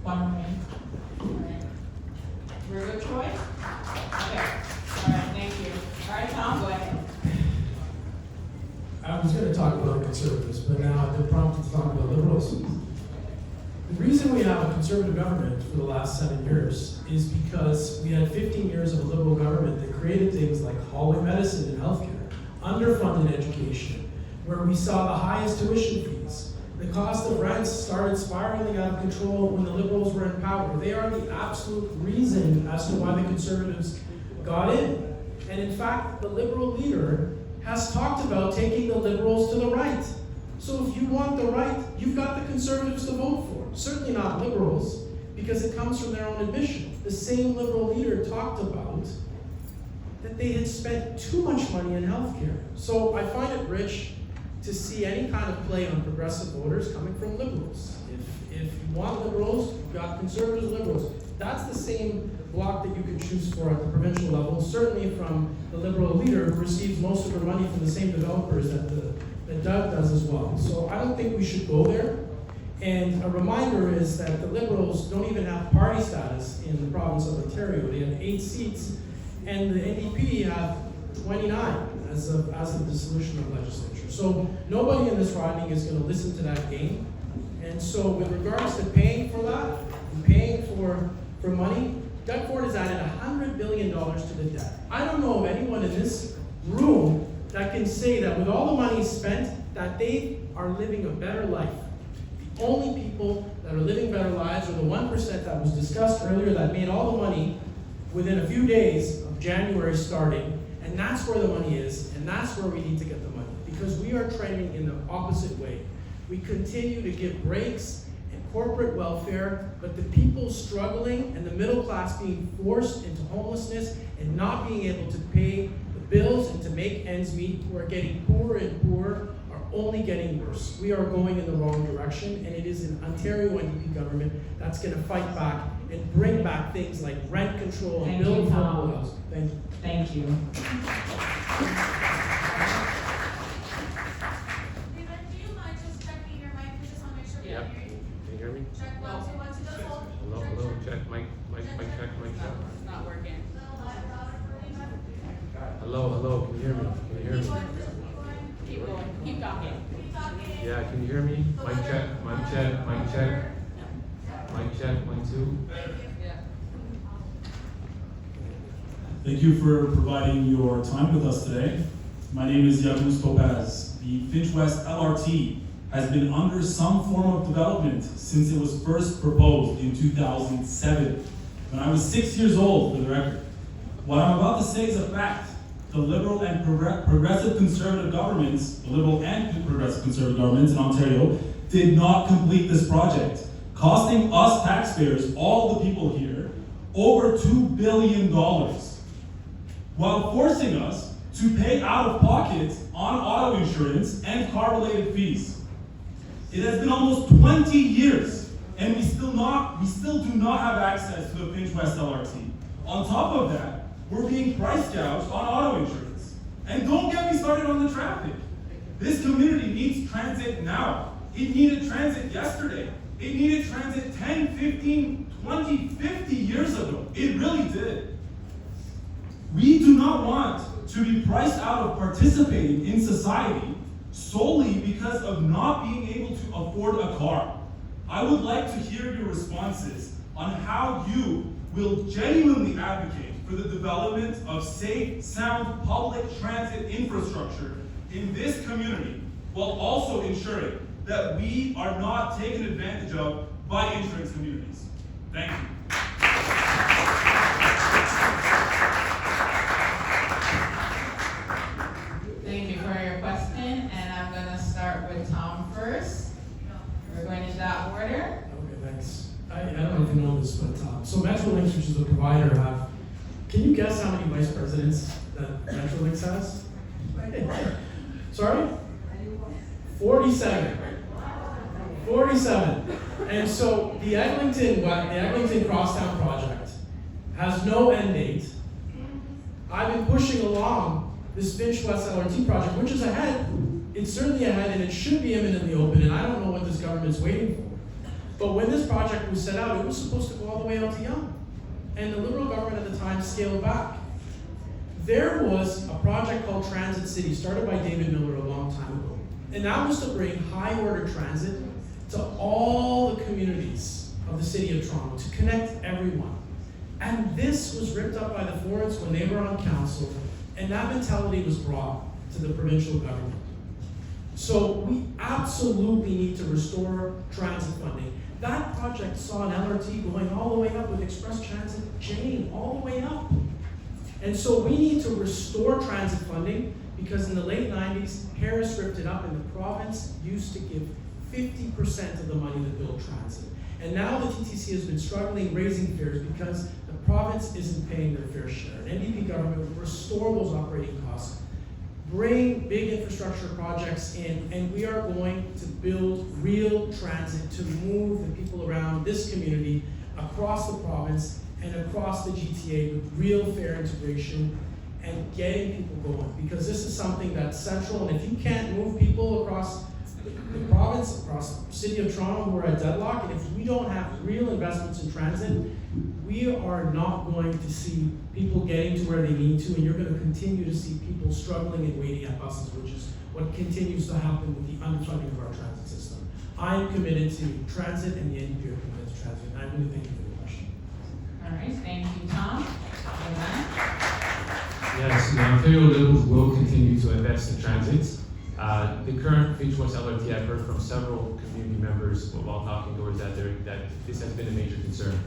One more minute. All right. We're good, Troy? Okay. All right, thank you. All right, Tom, go ahead. I was going to talk about conservatives, but now I've been prompted to talk about liberals. The reason we have a conservative government for the last 7 years is because we had 15 years of a liberal government that created things like hallway medicine and healthcare, underfunded education, where we saw the highest tuition fees. The cost of rents started spiraling out of control when the liberals were in power. They are the absolute reason as to why the conservatives got in. And in fact, the liberal leader has talked about taking the liberals to the right. So if you want the right, you've got the conservatives to vote for. Certainly not liberals, because it comes from their own admission. The same liberal leader talked about that they had spent too much money in healthcare. So I find it rich to see any kind of play on progressive voters coming from liberals. If you want liberals, you've got conservatives, liberals. That's the same block that you can choose for at the provincial level, certainly from the liberal leader who receives most of her money from the same developers that Doug does as well. So I don't think we should go there. And a reminder is that the Liberals don't even have party status in the province of Ontario. They have 8 seats, and the NDP have 29 as of the dissolution of legislature. So nobody in this riding is going to listen to that game. And so with regards to paying for that, and paying for money, Doug Ford has added $100 billion to the debt. I don't know of anyone in this room that can say that with all the money spent, that they are living a better life. The only people that are living better lives are the 1% that was discussed earlier that made all the money within a few days of January starting, and that's where the money is, and that's where we need to get the money, because we are trending in the opposite way. We continue to give breaks and corporate welfare, but the people struggling and the middle class being forced into homelessness and not being able to pay the bills and to make ends meet, who are getting poorer and poorer, are only getting worse. We are going in the wrong direction, and it is an Ontario NDP government that's going to fight back and bring back things like rent control and build affordable housing. Thank you. Thank you. Yeah. Can you hear me? Check 1, 2, 1, 2, just hold. Hello, check, mic check. It's not working. Hello, can you hear me? Can you hear me? Keep going. Keep talking. Yeah, can you hear me? Mic check. Mic check, 1, 2. Yeah. Thank you for providing your time with us today. My name is Yagus Topaz. The Finch West LRT has been under some form of development since it was first proposed in 2007, when I was 6 years old, for the record. What I'm about to say is a fact. The Liberal and Progressive Conservative governments, the Liberal and Progressive Conservative governments in Ontario, did not complete this project, costing us taxpayers, all the people here, over $2 billion, while forcing us to pay out of pocket on auto insurance and car-related fees. It has been almost 20 years, and we still do not have access to the Finch West LRT. On top of that, we're being price gouged on auto insurance. And don't get me started on the traffic. This community needs transit now. It needed transit yesterday. It needed transit 10, 15, 20, 50 years ago. It really did. We do not want to be priced out of participating in society solely because of not being able to afford a car. I would like to hear your responses on how you will genuinely advocate for the development of safe, sound public transit infrastructure in this community, while also ensuring that we are not taken advantage of by insurance communities. Thank you. Thank you for your question, and I'm going to start with Tom first. We're going into that order. Okay, thanks. I don't know if you know this, but so Metrolinx, which is the provider, can you guess how many vice presidents that Metrolinx has? Sorry? 47. 47. And so the Eglinton Crosstown project has no end date. I've been pushing along this Finch West LRT project, which is ahead. It's certainly ahead, and it should be imminently open, and I don't know what this government's waiting for. But when this project was set out, it was supposed to go all the way out to Yonge. And the Liberal government at the time scaled back. There was a project called Transit City, started by David Miller a long time ago. And that was to bring high-order transit to all the communities of the city of Toronto, to connect everyone. And this was ripped up by the Fords when they were on council, and that mentality was brought to the provincial government. So we absolutely need to restore transit funding. That project saw an LRT going all the way up with Express Transit Jane, all the way up. And so we need to restore transit funding because in the late 90s, Harris ripped it up and the province used to give 50% of the money to build transit. And now the TTC has been struggling raising fares because the province isn't paying their fair share. An NDP government will restore those operating costs, bring big infrastructure projects in, and we are going to build real transit to move the people around this community across the province and across the GTA with real fare integration and getting people going. Because this is something that's central, and if you can't move people across the province, across the city of Toronto who are at deadlock, and if we don't have real investments in transit, we are not going to see people getting to where they need to, and you're going to continue to see people struggling and waiting at buses, which is what continues to happen with the underfunding of our transit system. I'm committed to transit, and the NDP are committed to transit, and I really thank you for the question. All right, thank you, Tom. Yes, the Ontario Liberals will continue to invest in transit. The current Finch West LRT, I've heard from several community members while talking towards that this has been a major concern.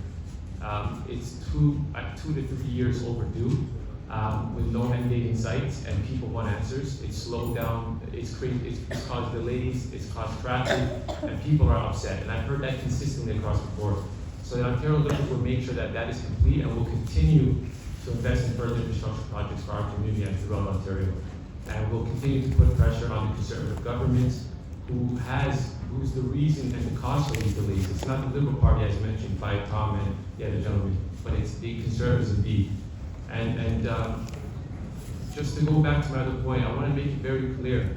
It's 2 to 3 years overdue with no end date in sight, and people want answers. It's slowed down, it's caused delays, it's caused traffic, and people are upset. And I've heard that consistently across the board. So the Ontario Liberals will make sure that that is complete and will continue to invest in further infrastructure projects for our community and throughout Ontario. And we'll continue to put pressure on the Conservative government, who's the reason and the cause of these delays. It's not the Liberal Party, as mentioned by Tom and the other gentleman, but it's the Conservatives indeed. And just to go back to my other point, I want to make it very clear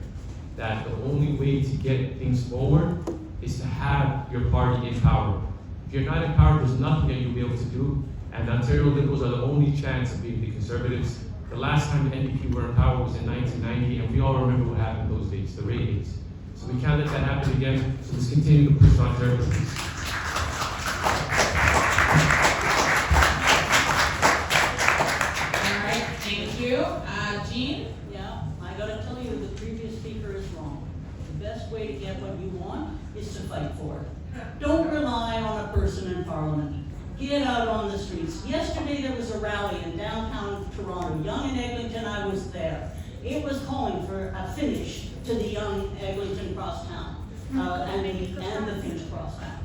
that the only way to get things forward is to have your party in power. If you're not in power, there's nothing that you'll be able to do. And the Ontario Liberals are the only chance of being the Conservatives. The last time the NDP were in power was in 1990, and we all remember what happened those days, the raid days. So we can't let that happen again, so let's continue to push on Ontario. All right, thank you. Jean? Yeah, I gotta tell you, the previous speaker is wrong. The best way to get what you want is to fight for it. Don't rely on a person in Parliament. Get out on the streets. Yesterday there was a rally in downtown Toronto, Yonge and Eglinton, I was there. It was calling for a finish to the Yonge-Eglinton crosstown and the Finch crosstown.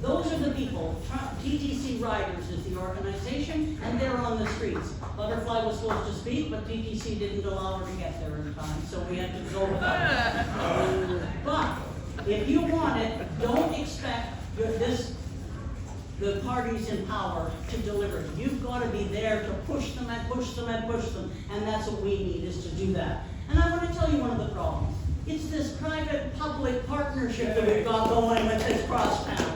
Those are the people. TTC Riders is the organization, and they're on the streets. Butterfly was supposed to speak, but TTC didn't allow her to get there in time, so we had to go without her. But if you want it, don't expect the parties in power to deliver. You've got to be there to push them and push them and push them, and that's what we need, is to do that. And I want to tell you one of the problems. It's this private-public partnership that we've got going with this crosstown.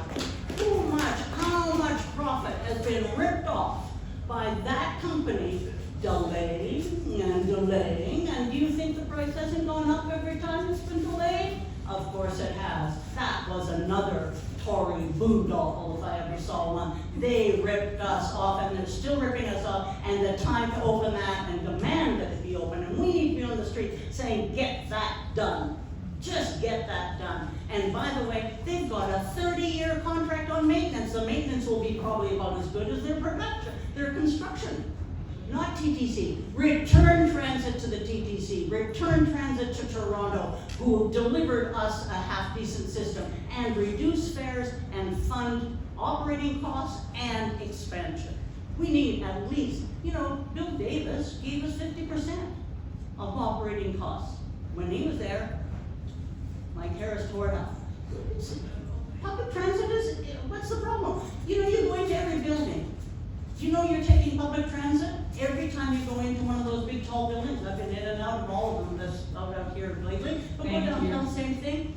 How much profit has been ripped off by that company delaying and delaying, and do you think the price hasn't gone up every time it's been delayed? Of course it has. That was another Tory boondoggle if I ever saw one. They ripped us off, and they're still ripping us off, and the time to open that and demand that it be open, and we need to be on the street saying, get that done. Just get that done. And by the way, they've got a 30-year contract on maintenance. The maintenance will be probably about as good as their production, their construction. Not TTC. Return transit to the TTC. Return transit to Toronto, who delivered us a half-decent system, and reduce fares and fund operating costs and expansion. We need at least, Bill Davis gave us 50% of operating costs. When he was there, Mike Harris tore it up. Public transit is, what's the problem? You go into every building. Do you know you're taking public transit? Every time you go into one of those big tall buildings, I've been in and out of all of them that's out here lately, but go downtown, same thing.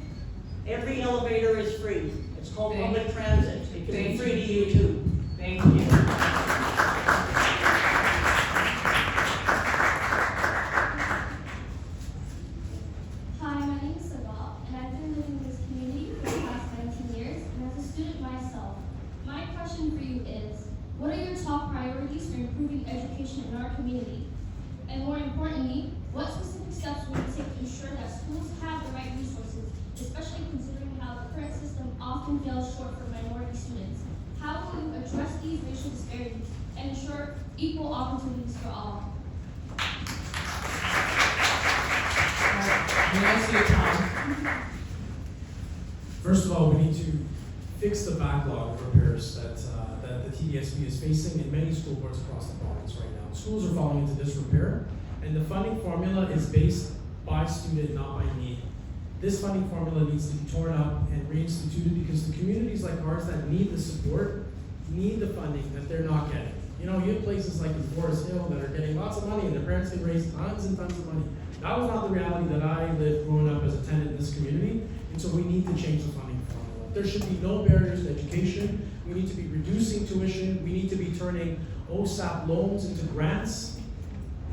Every elevator is free. It's called Thank- public transit. It can be thank free to you. you too. Thank you. Hi, my name is Sabal, and I've been living in this community for the past 19 years, and as a student myself, my question for you is, what are your top priorities for improving education in our community? And more importantly, what specific steps will you take to ensure that schools have the right resources, especially considering how the current system often falls short for minority students? How will you address these racial disparities and ensure equal opportunities for all? Now's your time. First of all, we need to fix the backlog of repairs that the TDSB is facing in many school boards across the province right now. Schools are falling into disrepair, and the funding formula is based by student, not by need. This funding formula needs to be torn up and reinstituted because the communities like ours that need the support need the funding that they're not getting. You know, you have places like in Forest Hill that are getting lots of money and their parents can raise tons and tons of money. That was not the reality that I lived growing up as a tenant in this community, and so we need to change the funding formula. There should be no barriers to education. We need to be reducing tuition. We need to be turning OSAP loans into grants.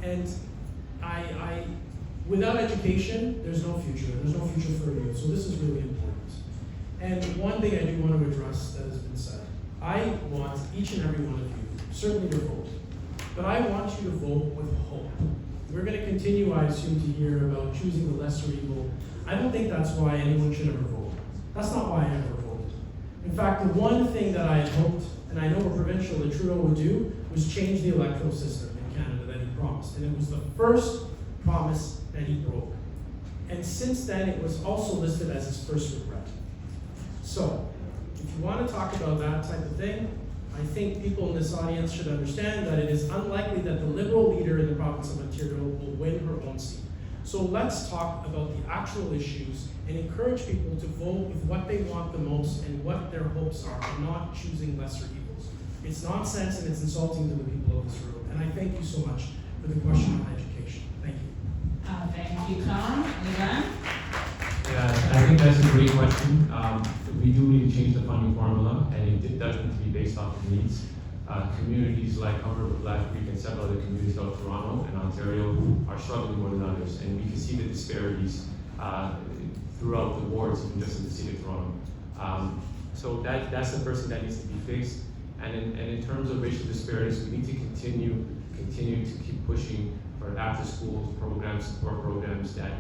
And without education, there's no future. There's no future for you. So this is really important. And one thing I do want to address that has been said. I want each and every one of you, certainly to vote, but I want you to vote with hope. We're going to continue, I assume, to hear about choosing the lesser evil. I don't think that's why anyone should ever vote. That's not why I ever voted. In fact, the one thing that I had hoped, and I know a provincial that Trudeau would do, was change the electoral system in Canada that he promised. And it was the first promise that he broke. And since then, it was also listed as his first regret. So, if you want to talk about that type of thing, I think people in this audience should understand that it is unlikely that the Liberal leader in the province of Ontario will win her own seat. So let's talk about the actual issues and encourage people to vote with what they want the most and what their hopes are, and not choosing lesser evils. It's nonsense and it's insulting to the people of this room. And I thank you so much for the question on education. Thank you. Thank you, Tom. Levan? Yeah, I think that's a great question. We do need to change the funding formula, and it does need to be based off of needs. Communities like Humber River-Black Creek and several other communities throughout Toronto and Ontario are struggling more than others, and we can see the disparities throughout the wards, even just in the city of Toronto. So that's the first thing that needs to be fixed. And in terms of racial disparities, we need to continue to keep pushing for after-school programs, support programs that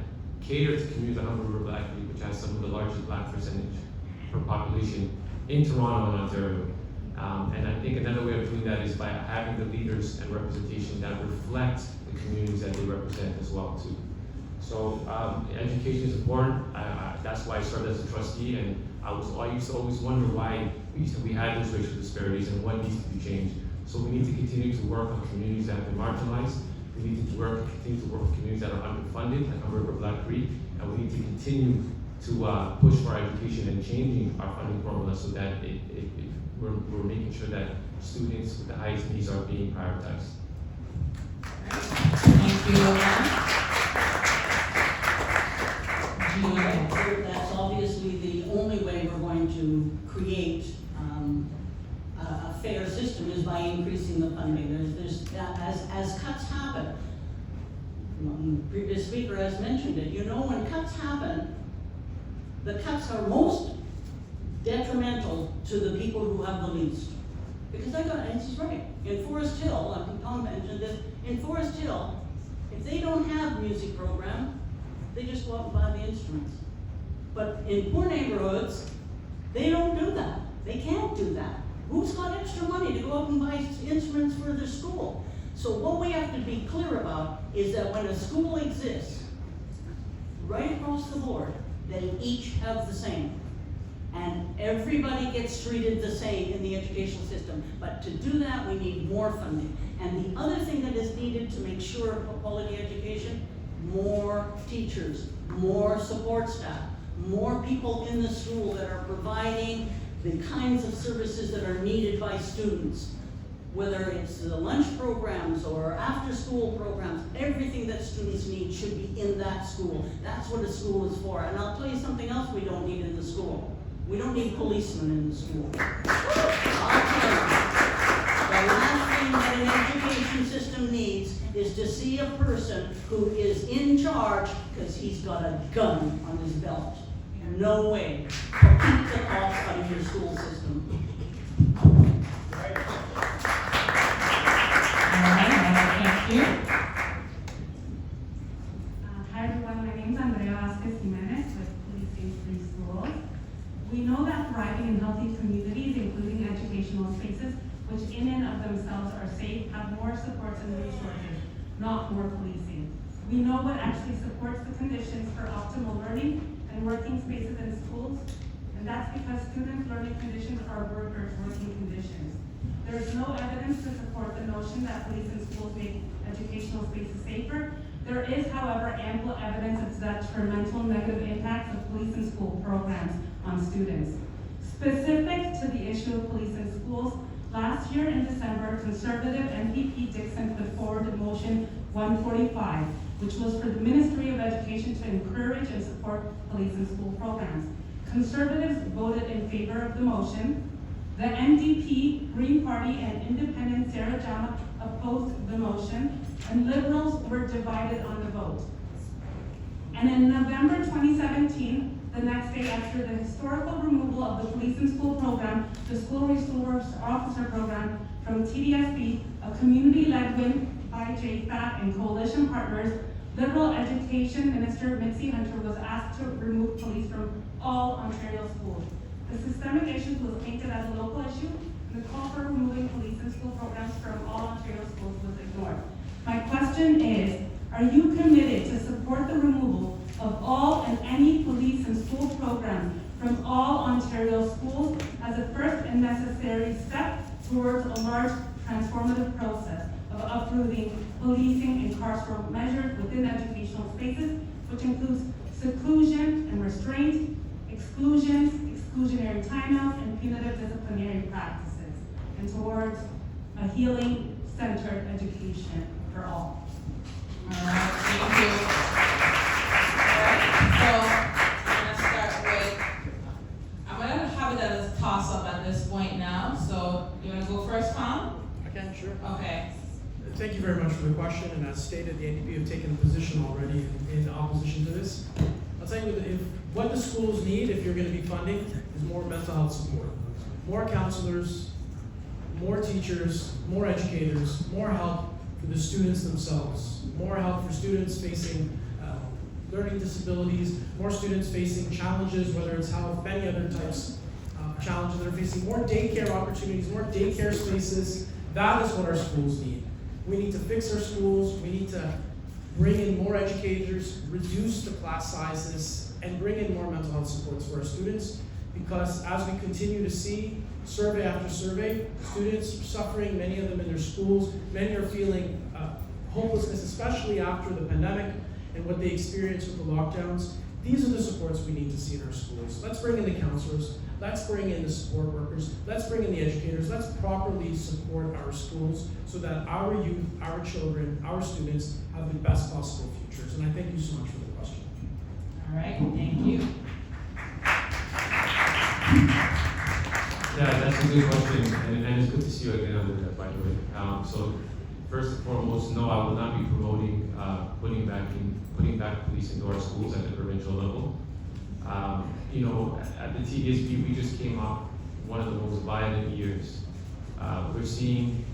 cater to communities like Humber River-Black Creek, which has some of the largest Black percentage per population in Toronto and Ontario. And I think another way of doing that is by having the leaders and representation that reflect the communities that they represent as well too. So education is important. That's why I started as a trustee, and I used to always wonder why we had those racial disparities and what needs to be changed. So we need to continue to work on communities that have been marginalized. We need to continue to work with communities that are underfunded, like Humber River-Black Creek, and we need to continue to push for education and changing our funding formula so that we're making sure that students with the highest needs are being prioritized. Thank you, Levan. That's obviously the only way we're going to create a fair system is by increasing the funding. As cuts happen, the previous speaker has mentioned it, you know, when cuts happen, the cuts are most detrimental to the people who have the least. Because and he's right, in Forest Hill, Tom mentioned this, in Forest Hill, if they don't have music program, they just go out and buy the instruments. But in poor neighborhoods, they don't do that. They can't do that. Who's got extra money to go out and buy instruments for their school? So what we have to be clear about is that when a school exists, right across the board, they each have the same. And everybody gets treated the same in the educational system. But to do that, we need more funding. And the other thing that is needed to make sure of quality education, more teachers, more support staff, more people in the school that are providing the kinds of services that are needed by students. Whether it's the lunch programs or after-school programs, everything that students need should be in that school. That's what a school is for. And I'll tell you something else we don't need in the school. We don't need policemen in the school. I'll tell you, the last thing that an education system needs is to see a person who is in charge because he's got a gun on his belt. No way. So keep the cops out of your school system. Thank you. Hi everyone, my name is Andrea Vasquez Jimenez with Policing Free Schools. We know that thriving and healthy communities, including educational spaces, which in and of themselves are safe, have more supports and resources, not more policing. We know what actually supports the conditions for optimal learning and working spaces in schools, and that's because students' learning conditions are workers' working conditions. There is no evidence to support the notion that police in schools make educational spaces safer. There is, however, ample evidence of the detrimental negative impacts of police in school programs on students. Specific to the issue of police in schools, last year in December, conservative MPP Dixon put forward a motion 145, which was for the Ministry of Education to encourage and support police in school programs. Conservatives voted in favor of the motion. The NDP, Green Party, and Independent Sarah Jama opposed the motion, and Liberals were divided on the vote. And in November 2017, the next day after the historical removal of the police in school program, the school resource officer program from TDSB, a community-led win by JFAT and coalition partners, Liberal Education Minister Mitzi Hunter was asked to remove police from all Ontario schools. The systemic issues was painted as a local issue, and the call for removing police in school programs from all Ontario schools was ignored. My question is, are you committed to support the removal of all and any police in school programs from all Ontario schools as a first and necessary step towards a large transformative process of uprooting policing and carceral measures within educational spaces, which includes seclusion and restraint, exclusions, exclusionary timeouts, and punitive disciplinary practices, and towards a healing-centered education for all. All right, thank you. All right, so I'm gonna start with, I'm gonna have it as a toss-up at this point now. So you wanna go first, Tom? I can, sure. Okay. Thank you very much for the question, and as stated, the NDP have taken a position already in opposition to this. I'll tell you, if what the schools need, if you're going to be funding, is more mental health support, more counselors, more teachers, more educators, more help for the students themselves, more help for students facing learning disabilities, more students facing challenges, whether it's health, many other types of challenges that are facing, more daycare opportunities, more daycare spaces. That is what our schools need. We need to fix our schools, we need to bring in more educators, reduce the class sizes, and bring in more mental health supports for our students, because as we continue to see survey after survey, students suffering, many of them in their schools, many are feeling hopelessness, especially after the pandemic and what they experienced with the lockdowns. These are the supports we need to see in our schools. Let's bring in the counselors, let's bring in the support workers, let's bring in the educators, let's properly support our schools so that our youth, our children, our students have the best possible futures. And I thank you so much for the question. All right, thank you. Yeah, that's a good question, and it's good to see you again under that, by the way. So first and foremost, no, I will not be promoting putting back police into our schools at the provincial level. You know, at the TDSB, we just came off one of the most violent years. We're seeing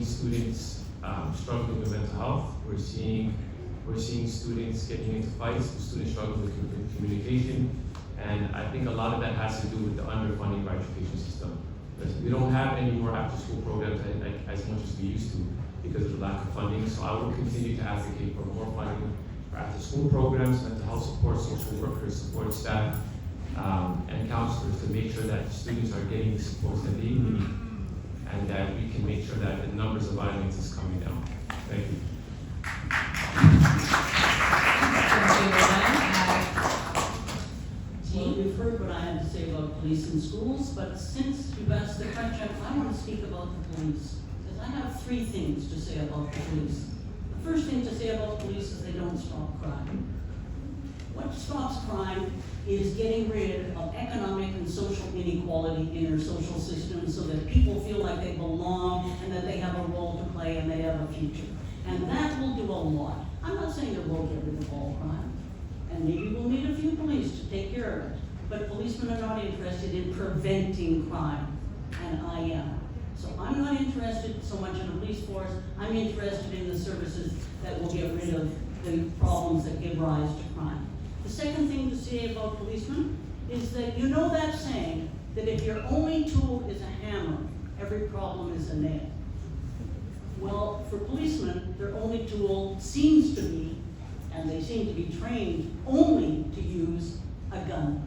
students struggling with mental health. We're seeing students getting into fights. Students struggling with communication. And I think a lot of that has to do with the underfunding of our education system. Because we don't have any more after-school programs as much as we used to because of the lack of funding. So I will continue to advocate for more funding for after-school programs, mental health support, social workers, support staff, and counselors to make sure that students are getting the support that they need and that we can make sure that the numbers of violence is coming down. Thank you. Well, you've heard what I had to say about police in schools, but since you've asked the question, I want to speak about the police. Because I have 3 things to say about the police. The first thing to say about the police is they don't stop crime. What stops crime is getting rid of economic and social inequality in our social system so that people feel like they belong and that they have a role to play and they have a future. And that will do a lot. I'm not saying that we'll get rid of all crime, and maybe we'll need a few police to take care of it. But policemen are not interested in preventing crime, and I am. So I'm not interested so much in a police force, I'm interested in the services that will get rid of the problems that give rise to crime. The second thing to say about policemen is that you know that saying, that if your only tool is a hammer, every problem is a nail. Well, for policemen, their only tool seems to be, and they seem to be trained only to use a gun.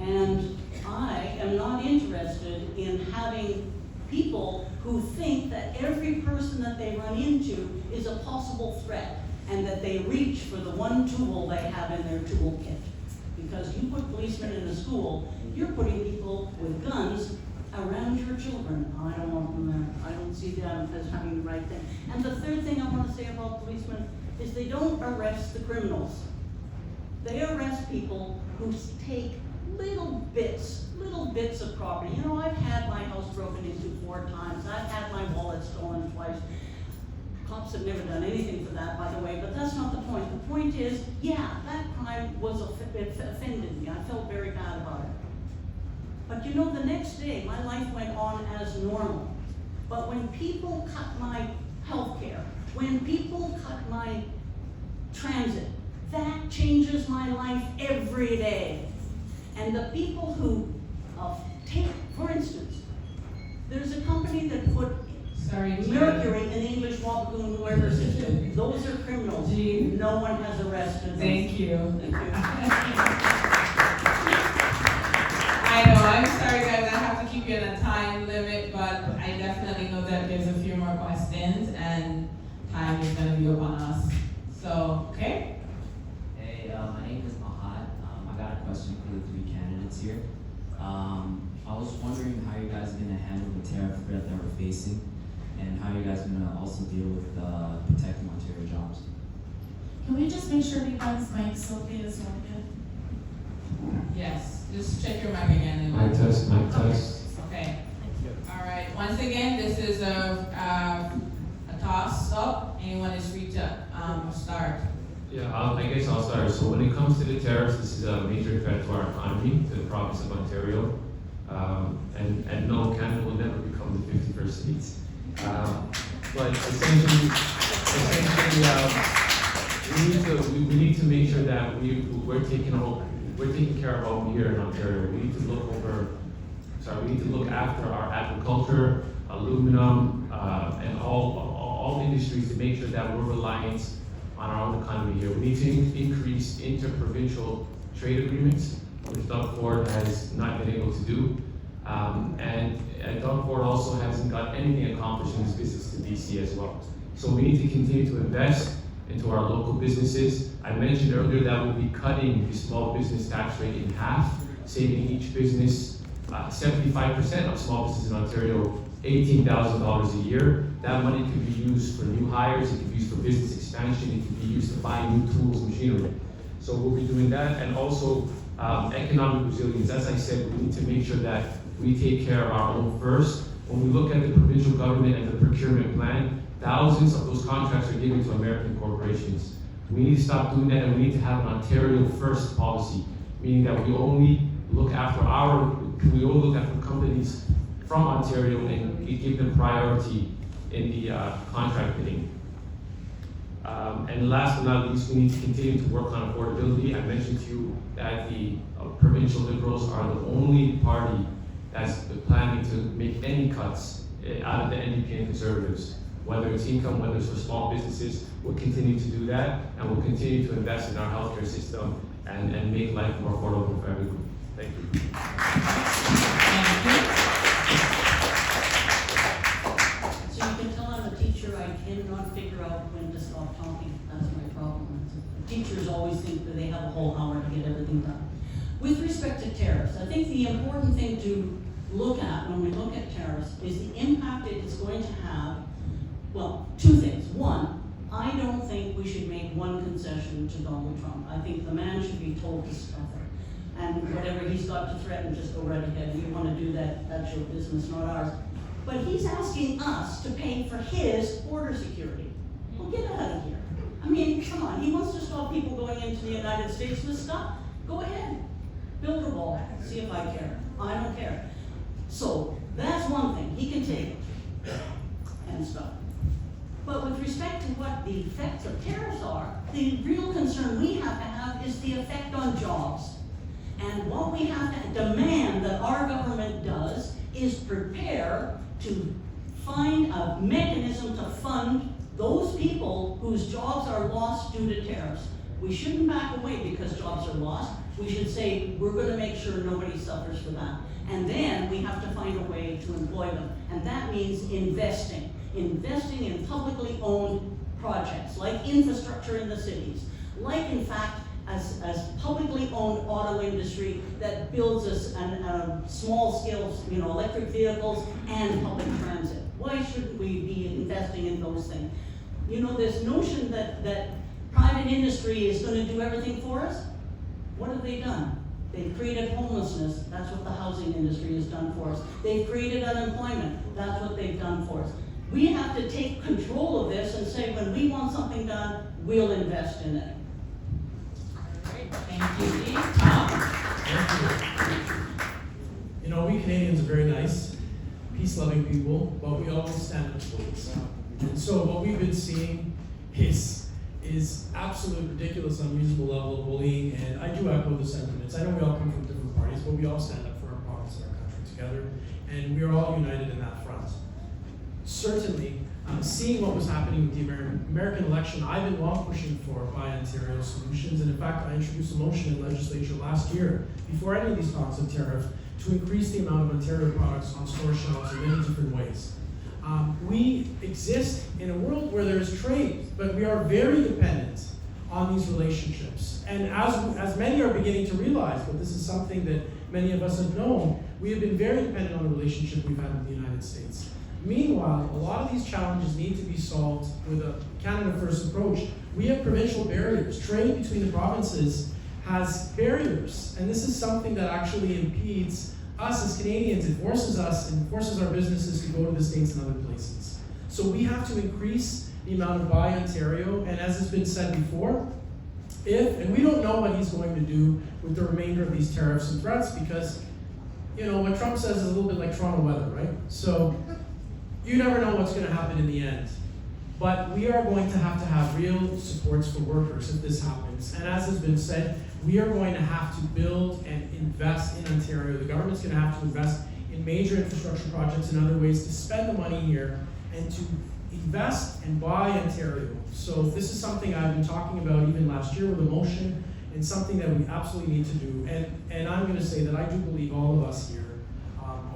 And I am not interested in having people who think that every person that they run into is a possible threat and that they reach for the one tool they have in their toolkit. Because you put policemen in a school, you're putting people with guns around your children. I don't want them there. I don't see them as having the right thing. And the third thing I want to say about policemen is they don't arrest the criminals. They arrest people who take little bits of property. You know, I've had my house broken into 4 times. I've had my wallet stolen twice. Cops have never done anything for that, by the way, but that's not the point. The point is, yeah, that crime was offended me. I felt very bad about it. But you know, the next day, my life went on as normal. But when people cut my health care, when people cut my transit, that changes my life every day. And the people who take, for instance, there's a company that put mercury in the English Wabagoon River system. Those are criminals. No one has arrested them. Thank you. Thank you. I know, I'm sorry guys, I have to keep you in a time limit, but I definitely know that there's a few more questions and time is gonna be upon us. So, okay? Hey, my name is Mahad. I got a question for the 3 candidates here. I was wondering how you guys are gonna handle the tariff threat that we're facing, and how you guys are gonna also deal with protecting Ontario jobs. Can we just make sure everyone's mic so okay as well? Good. Yes, just check your mic again. Mic test, mic test. Okay. All right, once again, this is a toss up. Anyone is free to start. Yeah, I guess I'll start. So when it comes to the tariffs, this is a major threat to our economy, to the province of Ontario. And no, Canada will never become the 51st state. But essentially, we need to make sure that we're taking care of what we here in Ontario. We need to look after our agriculture, aluminum, and all industries to make sure that we're reliant on our own economy here. We need to increase interprovincial trade agreements, which Doug Ford has not been able to do. And Doug Ford also hasn't got anything accomplished in his visits to BC as well. So we need to continue to invest into our local businesses. I mentioned earlier that we'll be cutting the small business tax rate in half, saving each business 75% of small businesses in Ontario $18,000 a year. That money could be used for new hires, it could be used for business expansion, it could be used to buy new tools, machinery. So we'll be doing that, and also economic resilience. As I said, we need to make sure that we take care of our own first. When we look at the provincial government and the procurement plan, thousands of those contracts are given to American corporations. We need to stop doing that, and we need to have an Ontario first policy, meaning that we only look after companies from Ontario and give them priority in the contract bidding. And last but not least, we need to continue to work on affordability. I mentioned to you that the provincial Liberals are the only party that's planning to make any cuts out of the NDP and Conservatives. Whether it's income, whether it's for small businesses, we'll continue to do that, and we'll continue to invest in our healthcare system and make life more affordable for everyone. Thank you. So you can tell I'm a teacher, I cannot figure out when to stop talking. That's my problem. Teachers always think that they have a whole hour to get everything done. With respect to tariffs, I think the important thing to look at when we look at tariffs is the impact it is going to have. Well, 2 things. One, I don't think we should make one concession to Donald Trump. I think the man should be told to stuff it. And whatever he's got to threaten, just go right ahead. If you want to do that, that's your business, not ours. But he's asking us to pay for his border security. Well, get out of here. I mean, come on, he wants to stop people going into the United States with stuff? Go ahead. Build a wall. See if I care. I don't care. So, that's one thing. He can take it and stuff. But with respect to what the effects of tariffs are, the real concern we have to have is the effect on jobs. And what we have to demand that our government does is prepare to find a mechanism to fund those people whose jobs are lost due to tariffs. We shouldn't back away because jobs are lost. We should say, we're going to make sure nobody suffers for that. And then we have to find a way to employ them. And that means investing. Investing in publicly owned projects, like infrastructure in the cities, like in fact, as publicly owned auto industry that builds us a small scale, electric vehicles and public transit. Why shouldn't we be investing in those things? This notion that private industry is going to do everything for us, what have they done? They've created homelessness. That's what the housing industry has done for us. They've created unemployment. That's what they've done for us. We have to take control of this and say, when we want something done, we'll invest in it. All right, thank you, Dee. Tom? Thank you. We Canadians are very nice, peace-loving people, but we always stand up for police. And so what we've been seeing is absolute ridiculous, unreasonable level of bullying, and I do echo the sentiments. I know we all come from different parties, but we all stand up for our province and our country together, and we are all united in that front. Certainly, seeing what was happening with the American election, I've been long pushing for Buy Ontario solutions, and in fact, I introduced a motion in legislature last year, before any of these talks of tariff, to increase the amount of Ontario products on store shelves in many different ways. We exist in a world where there's trade, but we are very dependent on these relationships. And as many are beginning to realize, but this is something that many of us have known, we have been very dependent on the relationship we've had with the United States. Meanwhile, a lot of these challenges need to be solved with a Canada First approach. We have provincial barriers. Trade between the provinces has barriers, and this is something that actually impedes us as Canadians. It forces us and forces our businesses to go to the States and other places. So we have to increase the amount of Buy Ontario, and as has been said before, and we don't know what he's going to do with the remainder of these tariffs and threats, because what Trump says is a little bit like Toronto weather, right? So you never know what's going to happen in the end. But we are going to have real supports for workers if this happens. And as has been said, we are going to have to build and invest in Ontario. The government's going to have to invest in major infrastructure projects and other ways to spend the money here and to invest and buy Ontario. So this is something I've been talking about even last year with a motion, and something that we absolutely need to do. And I'm going to say that I do believe all of us here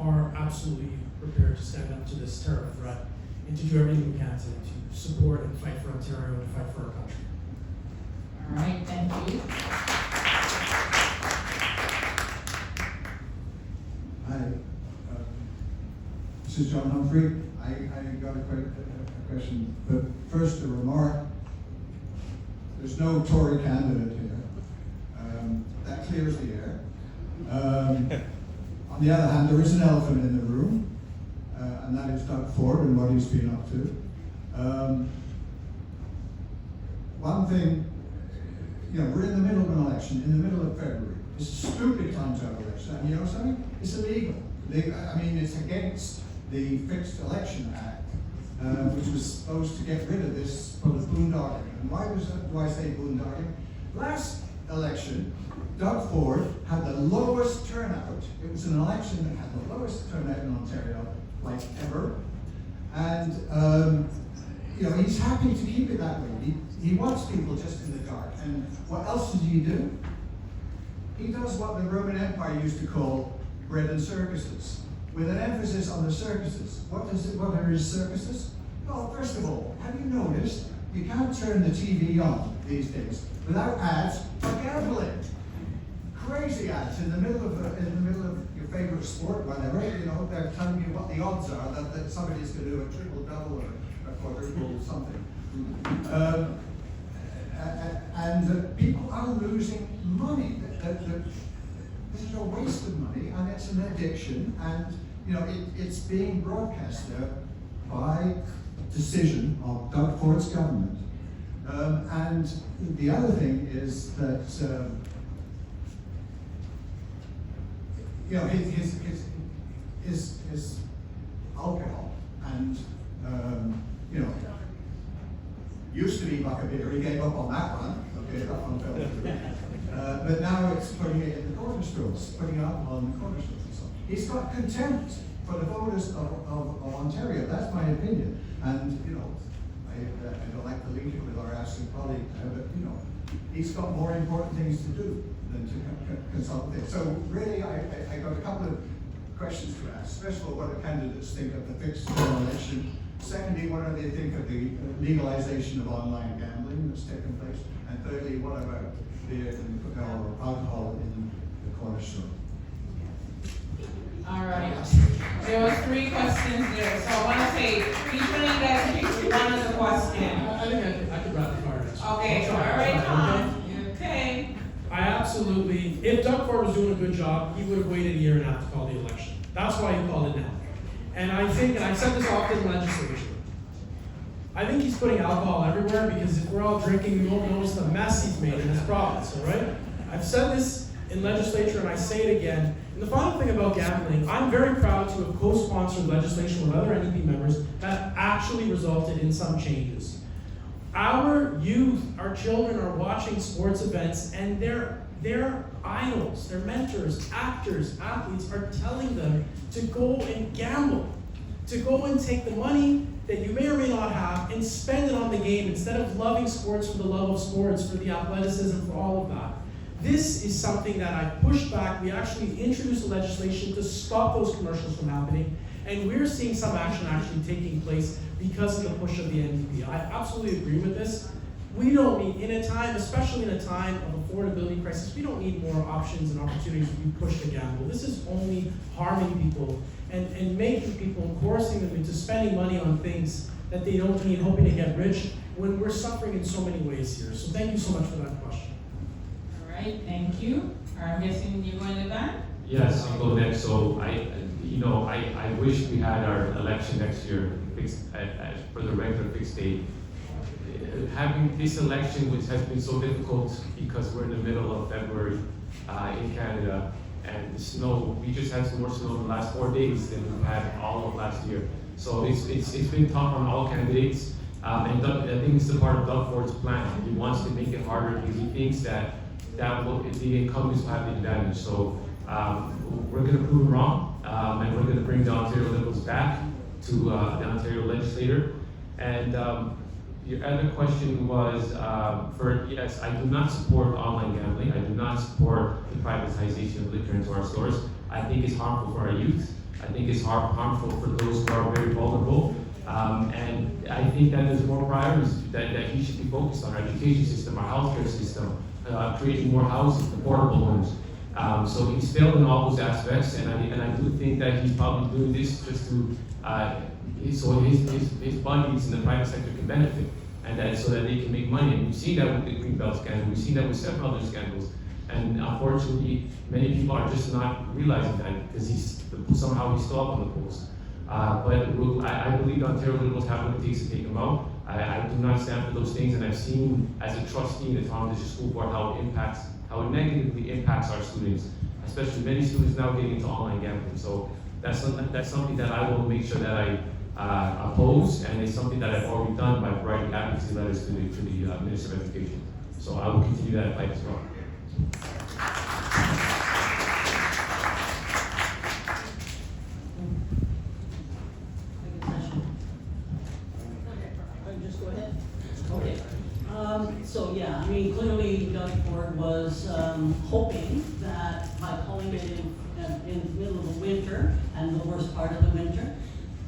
are absolutely prepared to stand up to this tariff threat and to do everything we can to support and fight for Ontario and fight for our country. All right, thank you. Hi, this is John Humphrey. I got a question, but first a remark. There's no Tory candidate here. That clears the air. On the other hand, there is an elephant in the room, and that is Doug Ford and what he's been up to. One thing, we're in the middle of an election, in the middle of February. It's a stupid time to have an election, and you know something? It's illegal. It's against the Fixed Election Act, which was supposed to get rid of this sort of boondocking. And why do I say boondocking? Last election, Doug Ford had the lowest turnout. It was an election that had the lowest turnout in Ontario, like ever. And he's happy to keep it that way. He wants people just in the dark. And what else does he do? He does what the Roman Empire used to call bread and circuses, with an emphasis on the circuses. What are his circuses? Well, first of all, have you noticed you can't turn the TV on these days without ads for gambling? Crazy ads in the middle of your favorite sport, whatever. They're telling you what the odds are that somebody's going to do a triple double or a quadruple something. And people are losing money. This is a waste of money, and it's an addiction, and it's being broadcast there by decision of Doug Ford's government. And the other thing is that his alcohol and used to be Buckabeer. He gave up on that one. Okay, that one fell through. But now it's putting it in the corner stores, putting it up on the corner stores and so on. He's got contempt for the voters of Ontario. That's my opinion. And I don't like to link it with our absent colleague, but he's got more important things to do than to consult with. So really, I got a couple of questions to ask. First of all, what do candidates think of the fixed term election? Secondly, what do they think of the legalization of online gambling that's taken place? And thirdly, what about beer or alcohol in the corner store? All right. There was 3 questions there, so I want to say each one of you guys pick one of the questions. I think I could rapid fire this. Okay, all right, Tom. Okay. I absolutely, if Doug Ford was doing a good job, he would have waited a year and a half to call the election. That's why he called it now. And I think, and I've said this often in legislature, I think he's putting alcohol everywhere because if we're all drinking, we won't notice the mess he's made in this province, all right? I've said this in legislature and I say it again. And the final thing about gambling, I'm very proud to have co-sponsored legislation with other NDP members that actually resulted in some changes. Our youth, our children are watching sports events and their idols, their mentors, actors, athletes are telling them to go and gamble, to go and take the money that you may or may not have and spend it on the game instead of loving sports for the love of sports, for the athleticism, for all of that. This is something that I pushed back. We actually introduced legislation to stop those commercials from happening, and we're seeing some action actually taking place because of the push of the NDP. I absolutely agree with this. We don't need, in a time, especially in a time of affordability crisis, we don't need more options and opportunities to be pushed to gamble. This is only harming people and making people and coercing them into spending money on things that they don't need, hoping to get rich, when we're suffering in so many ways here. So thank you so much for that question. All right, thank you. I'm guessing you're going to back? Yes, I'll go next. So I wish we had our election next year fixed for the regular fixed date. Having this election, which has been so difficult because we're in the middle of February in Canada, and the snow, we just had some more snow in the last 4 days than we've had all of last year. So it's been tough on all candidates, and Doug, I think it's the part of Doug Ford's plan. He wants to make it harder because he thinks that the incumbents will have the advantage. So we're going to prove him wrong, and we're going to bring the Ontario Liberals back to the Ontario legislator. And your other question was, yes, I do not support online gambling. I do not support the privatization of liquor into our stores. I think it's harmful for our youth. I think it's harmful for those who are very vulnerable. And I think that there's more priorities that he should be focused on: our education system, our healthcare system, creating more housing, affordable homes. So he's failed in all those aspects, and I do think that he's probably doing this just to so his buddies in the private sector can benefit, and that so that they can make money. And we've seen that with the Greenbelt scandal. We've seen that with several other scandals. And unfortunately, many people are just not realizing that because somehow he's still up on the polls. But I believe the Ontario Liberals have what it takes to take him out. I do not stand for those things, and I've seen as a trustee in the Toronto District School Board how it negatively impacts our students, especially many students now getting into online gambling. So that's something that I will make sure that I oppose, and it's something that I've already done by writing advocacy letters to the Minister of Education. So I will continue that fight as well. Just go ahead. Okay. So yeah, I mean, clearly Doug Ford was hoping that by calling it in the middle of the winter and the worst part of the winter,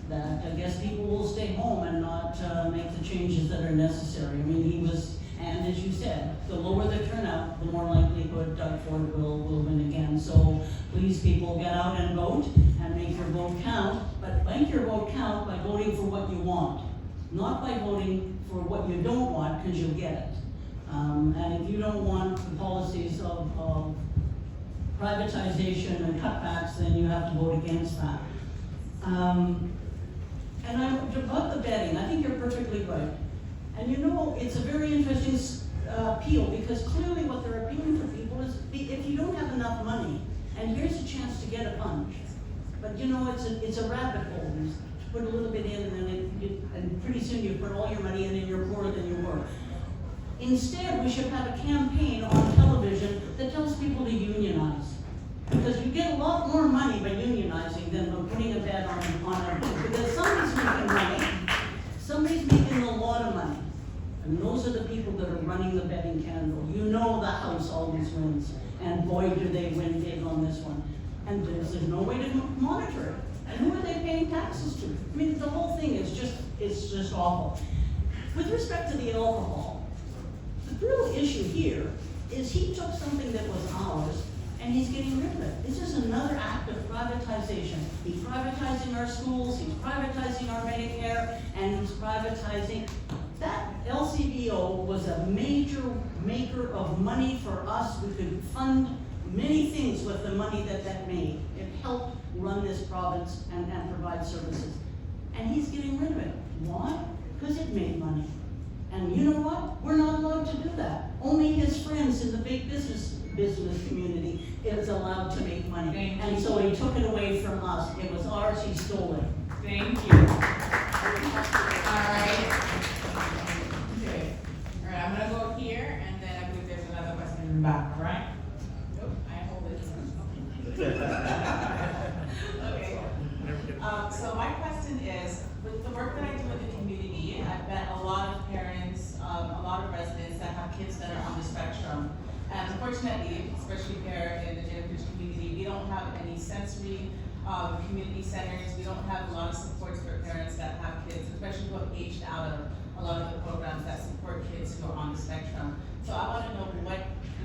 that I guess people will stay home and not make the changes that are necessary. I mean, he was, and as you said, the lower the turnout, the more likelihood Doug Ford will win again. So please, people, get out and vote and make your vote count, but make your vote count by voting for what you want. not by voting for what you don't want, because you'll get it. And if you don't want the policies of privatization and cutbacks, then you have to vote against that. And about the betting, I think you're perfectly right. And you know, it's a very interesting appeal, because clearly what they're appealing for people is, if you don't have enough money, and here's a chance to get a punch, but you know, it's a rabbit hole. You put a little bit in, and then and pretty soon you put all your money in, and you're poorer than you were. Instead, we should have a campaign on television that tells people to unionize. Because you get a lot more money by unionizing than by putting a bet on a, because somebody's making money, somebody's making a lot of money. And those are the people that are running the betting candle. You know the house always wins, and boy do they win big on this one. And there's no way to monitor it. And who are they paying taxes to? I mean, the whole thing is just awful. With respect to the alcohol, the real issue here is he took something that was ours and he's getting rid of it. It's just another act of privatization. He's privatizing our schools, he's privatizing our Medicare, and he's privatizing. That LCBO was a major maker of money for us. We could fund many things with the money that made. It helped run this province and provide services. And he's getting rid of it. Why? Because it made money. And you know what? We're not allowed to do that. Only his friends in the big business community is allowed to make money. And so he took it away from us. It was ours, he stole it. Thank you. All right. Okay. All right, I'm gonna go here, and then I believe there's another question in the back, all right? Nope, I hold it. Okay. So my question is, with the work that I do in the community, I've met a lot of parents, a lot of residents that have kids that are on the spectrum. And unfortunately, especially here in the gentrification community, we don't have any sensory community centers. We don't have a lot of supports for parents that have kids, especially who have aged out of a lot of the programs that support kids who are on the spectrum. So I want to know, what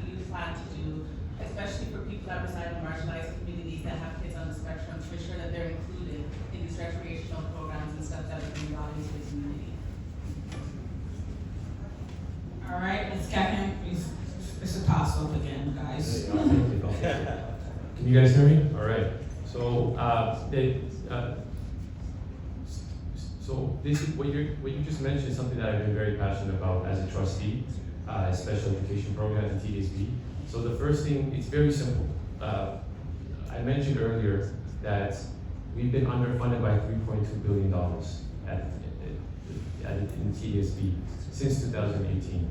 do you plan to do, especially for people that reside in marginalized communities that have kids on the spectrum, to ensure that they're included in these recreational programs and stuff that are being brought into the community? All right, Ms. Catherine, please. It's a toss-up again, guys. Can you guys hear me? All right. So, so this is what you just mentioned is something that I've been very passionate about as a trustee, special education programs and TSB. So the first thing, it's very simple. I mentioned earlier that we've been underfunded by $3.2 billion in TSB since 2018.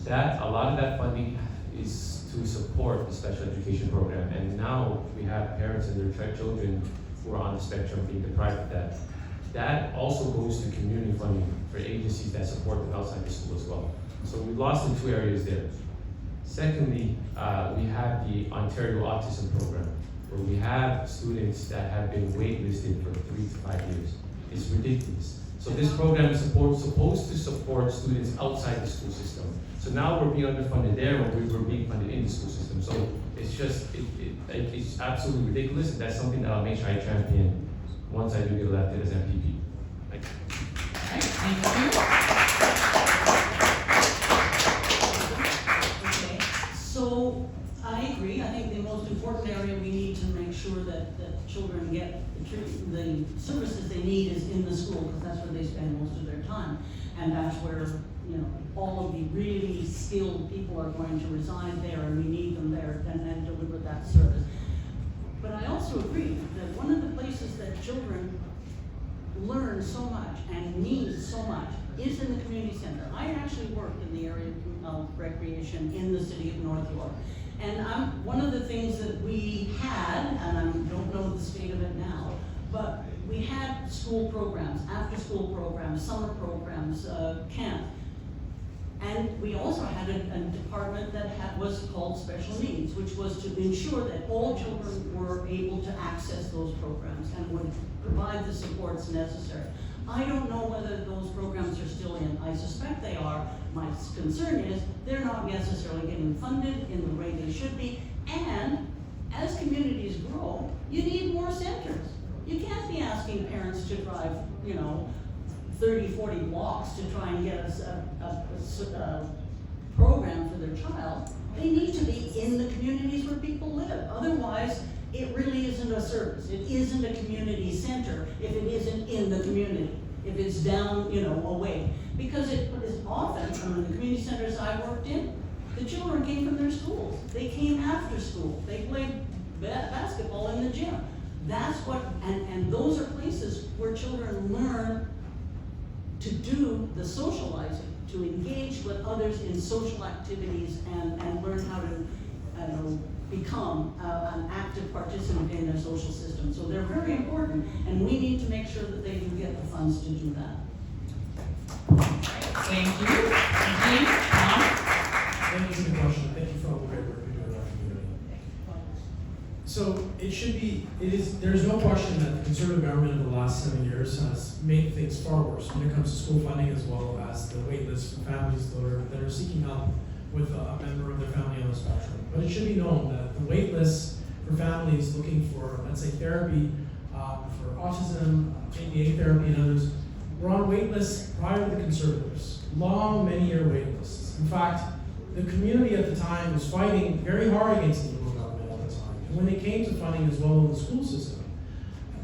A lot of that funding is to support the special education program, and now we have parents and their children who are on the spectrum being deprived of that. That also goes to community funding for agencies that support them outside the school as well. So we've lost in two areas there. Secondly, we have the Ontario Autism Program, where we have students that have been waitlisted for 3 to 5 years. It's ridiculous. So this program is supposed to support students outside the school system. So now we're being underfunded there when we're being funded in the school system. So it's just, it's absolutely ridiculous, and that's something that I'll make sure I champion once I do get elected as MPP. Thank you. All right, thank you. Okay, so I agree. I think the most important area we need to make sure that children get the services they need is in the school, because that's where they spend most of their time. And that's where, you know, all of the really skilled people are going to reside there, and we need them there and deliver that service. But I also agree that one of the places that children learn so much and need so much is in the community center. I actually worked in the area of recreation in the city of North York. And one of the things that we had, and I don't know the state of it now, but we had school programs, after school programs, summer programs, camp. And we also had a department that was called special needs, which was to ensure that all children were able to access those programs and would provide the supports necessary. I don't know whether those programs are still in. I suspect they are. My concern is they're not necessarily getting funded in the way they should be. And as communities grow, you need more centers. You can't be asking parents to drive, 30, 40 blocks to try and get us a program for their child. They need to be in the communities where people live. Otherwise, it really isn't a service. It isn't a community center if it isn't in the community, if it's down, away. Because it is often, from the community centers I worked in, the children came from their schools. They came after school. They played basketball in the gym. That's what, and those are places where children learn to do the socializing, to engage with others in social activities and learn how to become an active participant in their social system. So they're very important, and we need to make sure that they do get the funds to do that. Thank you. Jean, Tom? Thank you for the question. Thank you for all the great work you're doing in our community. So there's no question that the Conservative government in the last 7 years has made things far worse when it comes to school funding, as well as the wait list for families that are seeking help with a member of their family on the spectrum. But it should be known that the wait list for families looking for, let's say, therapy for autism, ABA therapy, and others, were on wait lists prior to the Conservatives. Long, many-year wait lists. In fact, the community at the time was fighting very hard against the Liberal government at the time. And when it came to funding as well in the school system,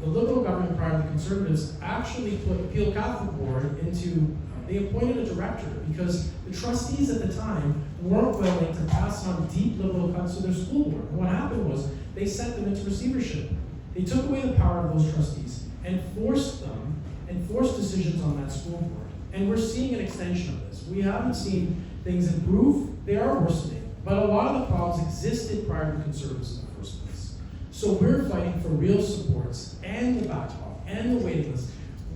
the Liberal government prior to the Conservatives actually put Peel Catholic Board into, they appointed a director because the trustees at the time weren't willing to pass on deep Liberal cuts to their school board. And what happened was they sent them into receivership. They took away the power of those trustees and forced decisions on that school board. And we're seeing an extension of this. We haven't seen things improve. They are worsening. But a lot of the problems existed prior to the Conservatives in the first place. So we're fighting for real supports and the backlog and the waiting list,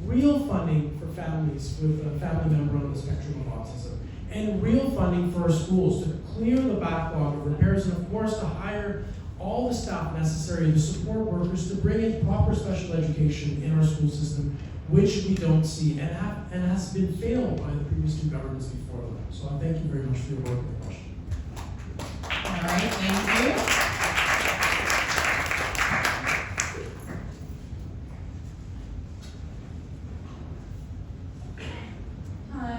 real funding for families with a family member on the spectrum of autism, and real funding for our schools to clear the backlog of repairs, and of course to hire all the staff necessary to support workers to bring in proper special education in our school system, which we don't see and has been failed by the previous two governments before them. So I thank you very much for your work and the question. All right, thank you. Hi.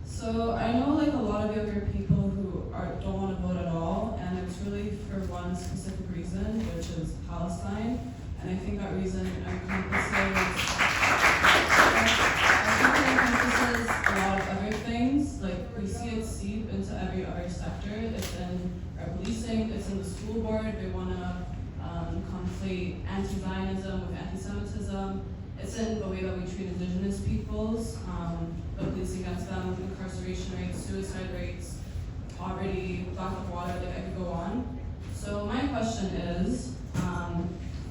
So I know like a lot of younger people who don't want to vote at all, and it's really for one specific reason, which is Palestine. And I think that reason encompasses a lot of other things. Like we see it seep into every other sector. It's in our policing, it's in the school board. They want to conflate anti-Zionism with anti-Semitism. It's in the way that we treat Indigenous peoples, the police against them, incarceration rates, suicide rates, poverty, lack of water, like I could go on. So my question is,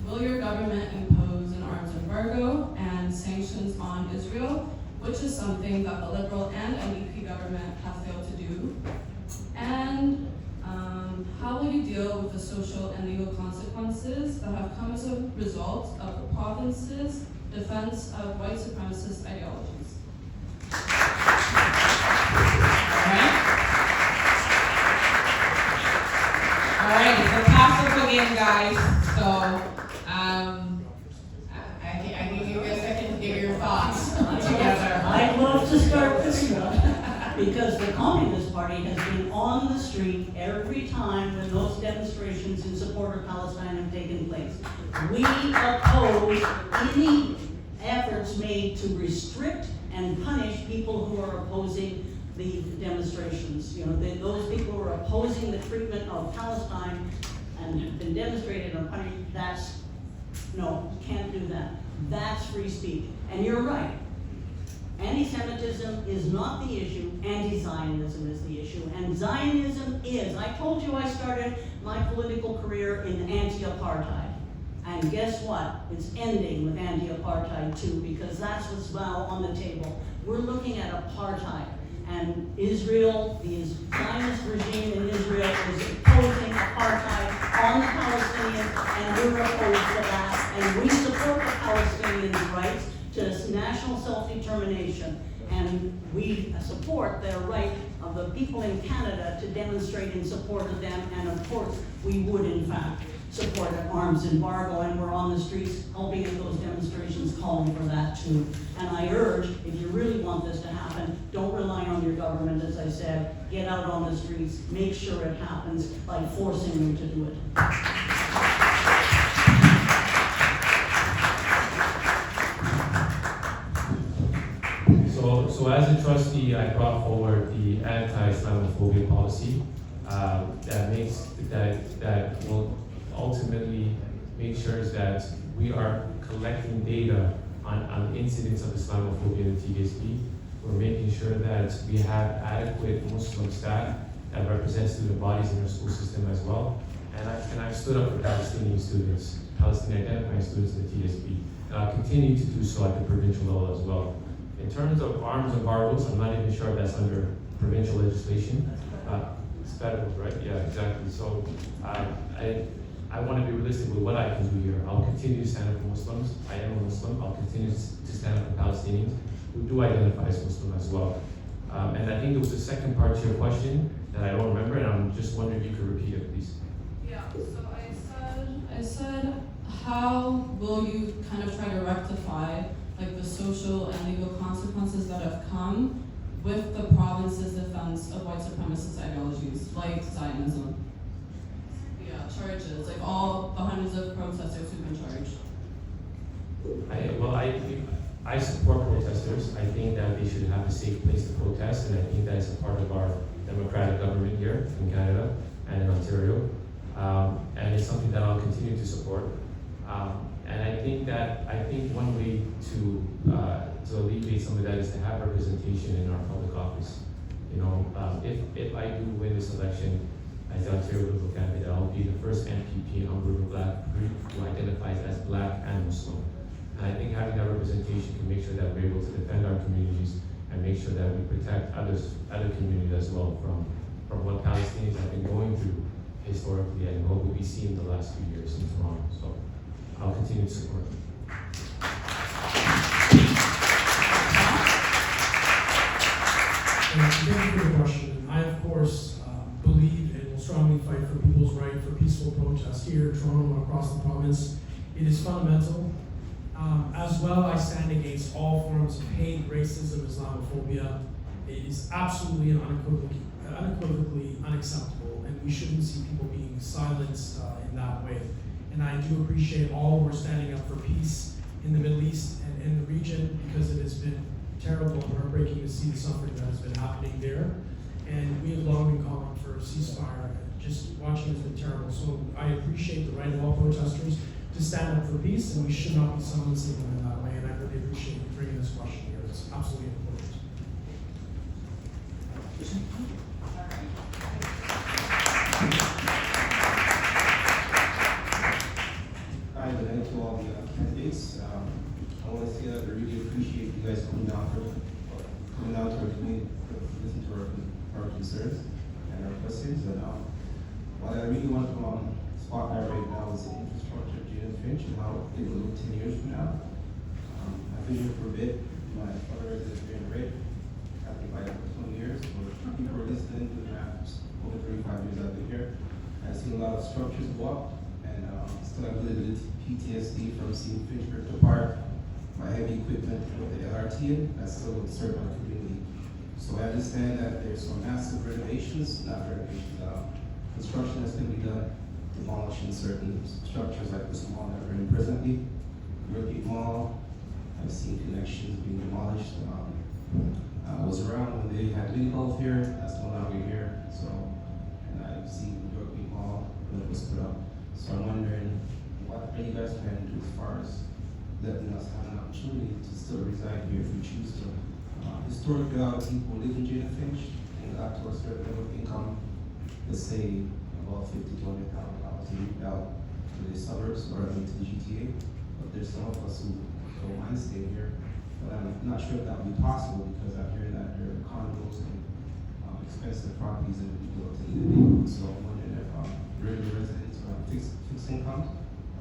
will your government impose an arms embargo and sanctions on Israel, which is something that the Liberal and NDP government have failed to do? And how will you deal with the social and legal consequences that have come as a result of the province's defense of white supremacist ideologies? All right, so pass up again, guys. So, I think you guys can give your thoughts together. I'd love to start this one, because the Communist Party has been on the street every time when those demonstrations in support of Palestine have taken place. We oppose any efforts made to restrict and punish people who are opposing the demonstrations. Those people who are opposing the treatment of Palestine and have been demonstrated and punished, no, can't do that. That's free speech. And you're right. Anti-Semitism is not the issue, anti-Zionism is the issue. And Zionism is, I told you I started my political career in anti-apartheid. And guess what? It's ending with anti-apartheid too, because that's what's now on the table. We're looking at apartheid. And Israel, the Zionist regime in Israel is opposing apartheid on the Palestinians, and we're opposed to that. And we support the Palestinians' rights to national self-determination. And we support their right of the people in Canada to demonstrate in support of them, and of course, we would in fact. support an arms embargo, and we're on the streets helping at those demonstrations, calling for that too. And I urge, if you really want this to happen, don't rely on your government, as I said. Get out on the streets, make sure it happens by forcing them to do it. So as a trustee, I brought forward the anti-Islamophobia policy that will ultimately make sure that we are collecting data on incidents of Islamophobia in the TDSB. We're making sure that we have adequate Muslim staff that represent student bodies in our school system as well. And I've stood up for Palestinian students, Palestinian identifying students in the TDSB. And I'll continue to do so at the provincial level as well. In terms of arms embargoes, I'm not even sure if that's under provincial legislation. It's federal, right? Yeah, exactly. So I want to be realistic with what I can do here. I'll continue to stand up for Muslims. I am a Muslim. I'll continue to stand up for Palestinians who do identify as Muslim as well. And I think there was a second part to your question that I don't remember, and I'm just wondering if you could repeat it, please. Yeah, so I said, how will you kind of try to rectify like the social and legal consequences that have come with the province's defense of white supremacist ideologies, like Zionism? Yeah, charges, like all the hundreds of protesters who've been charged. I support protesters. I think that they should have a safe place to protest, and I think that is a part of our democratic government here in Canada and in Ontario. And it's something that I'll continue to support. And I think one way to alleviate some of that is to have representation in our public office. You know, if I do win this election as the Ontario Liberal candidate, I'll be the first MPP in Humber River-Black Creek who identifies as Black and Muslim. And I think having that representation can make sure that we're able to defend our communities and make sure that we protect other communities as well from what Palestinians have been going through historically and what we've seen in the last few years in Toronto. So I'll continue to support them. Thank you for the question. I, of course, believe and will strongly fight for people's right for peaceful protest here, Toronto, and across the province. It is fundamental. As well, I stand against all forms of hate, racism, Islamophobia. It is absolutely and unequivocally unacceptable, and we shouldn't see people being silenced in that way. And I do appreciate all who are standing up for peace in the Middle East and in the region, because it has been terrible and heartbreaking to see the suffering that has been happening there. And we have long been calling for a ceasefire. Just watching has been terrible. So I appreciate the right of all protesters to stand up for peace, and we should not be silencing them in that way. And I really appreciate you bringing this question here. It's absolutely important. Hi, good night to all the candidates. I want to say that I really appreciate you guys coming down to our community to listen to our concerns and our questions. And what I really want to spotlight right now is the infrastructure of Finch and how it will look 10 years from now. I've been here for a bit. My father is in Red. I've been by for 20 years. For people who are listening to the maps, over 35 years I've been here. I've seen a lot of structures go up, and still have a little bit of PTSD from seeing Finch ripped apart by heavy equipment with the LRT in. That's still a concern my community. So I understand that there's some massive renovations, construction that's going to be done, demolishing certain structures like this mall that we're in presently. EarlyON Mall, I've seen connections being demolished. I was around when they had mini golf here, that's no longer here. So, and I've seen EarlyON Mall when it was put up. So I'm wondering what you guys plan to do as far as letting us have an opportunity to still reside here if we choose to. Historically, a lot of people live in Jada Finch and got to a certain level of income, let's say about $50,000 to $100,000 to move out to the suburbs or into the GTA. But there's some of us who don't mind staying here. But I'm not sure if that would be possible because I'm hearing that there are condos and expensive properties that would be built in the neighborhood. So I'm wondering if regular residents are on fixed income,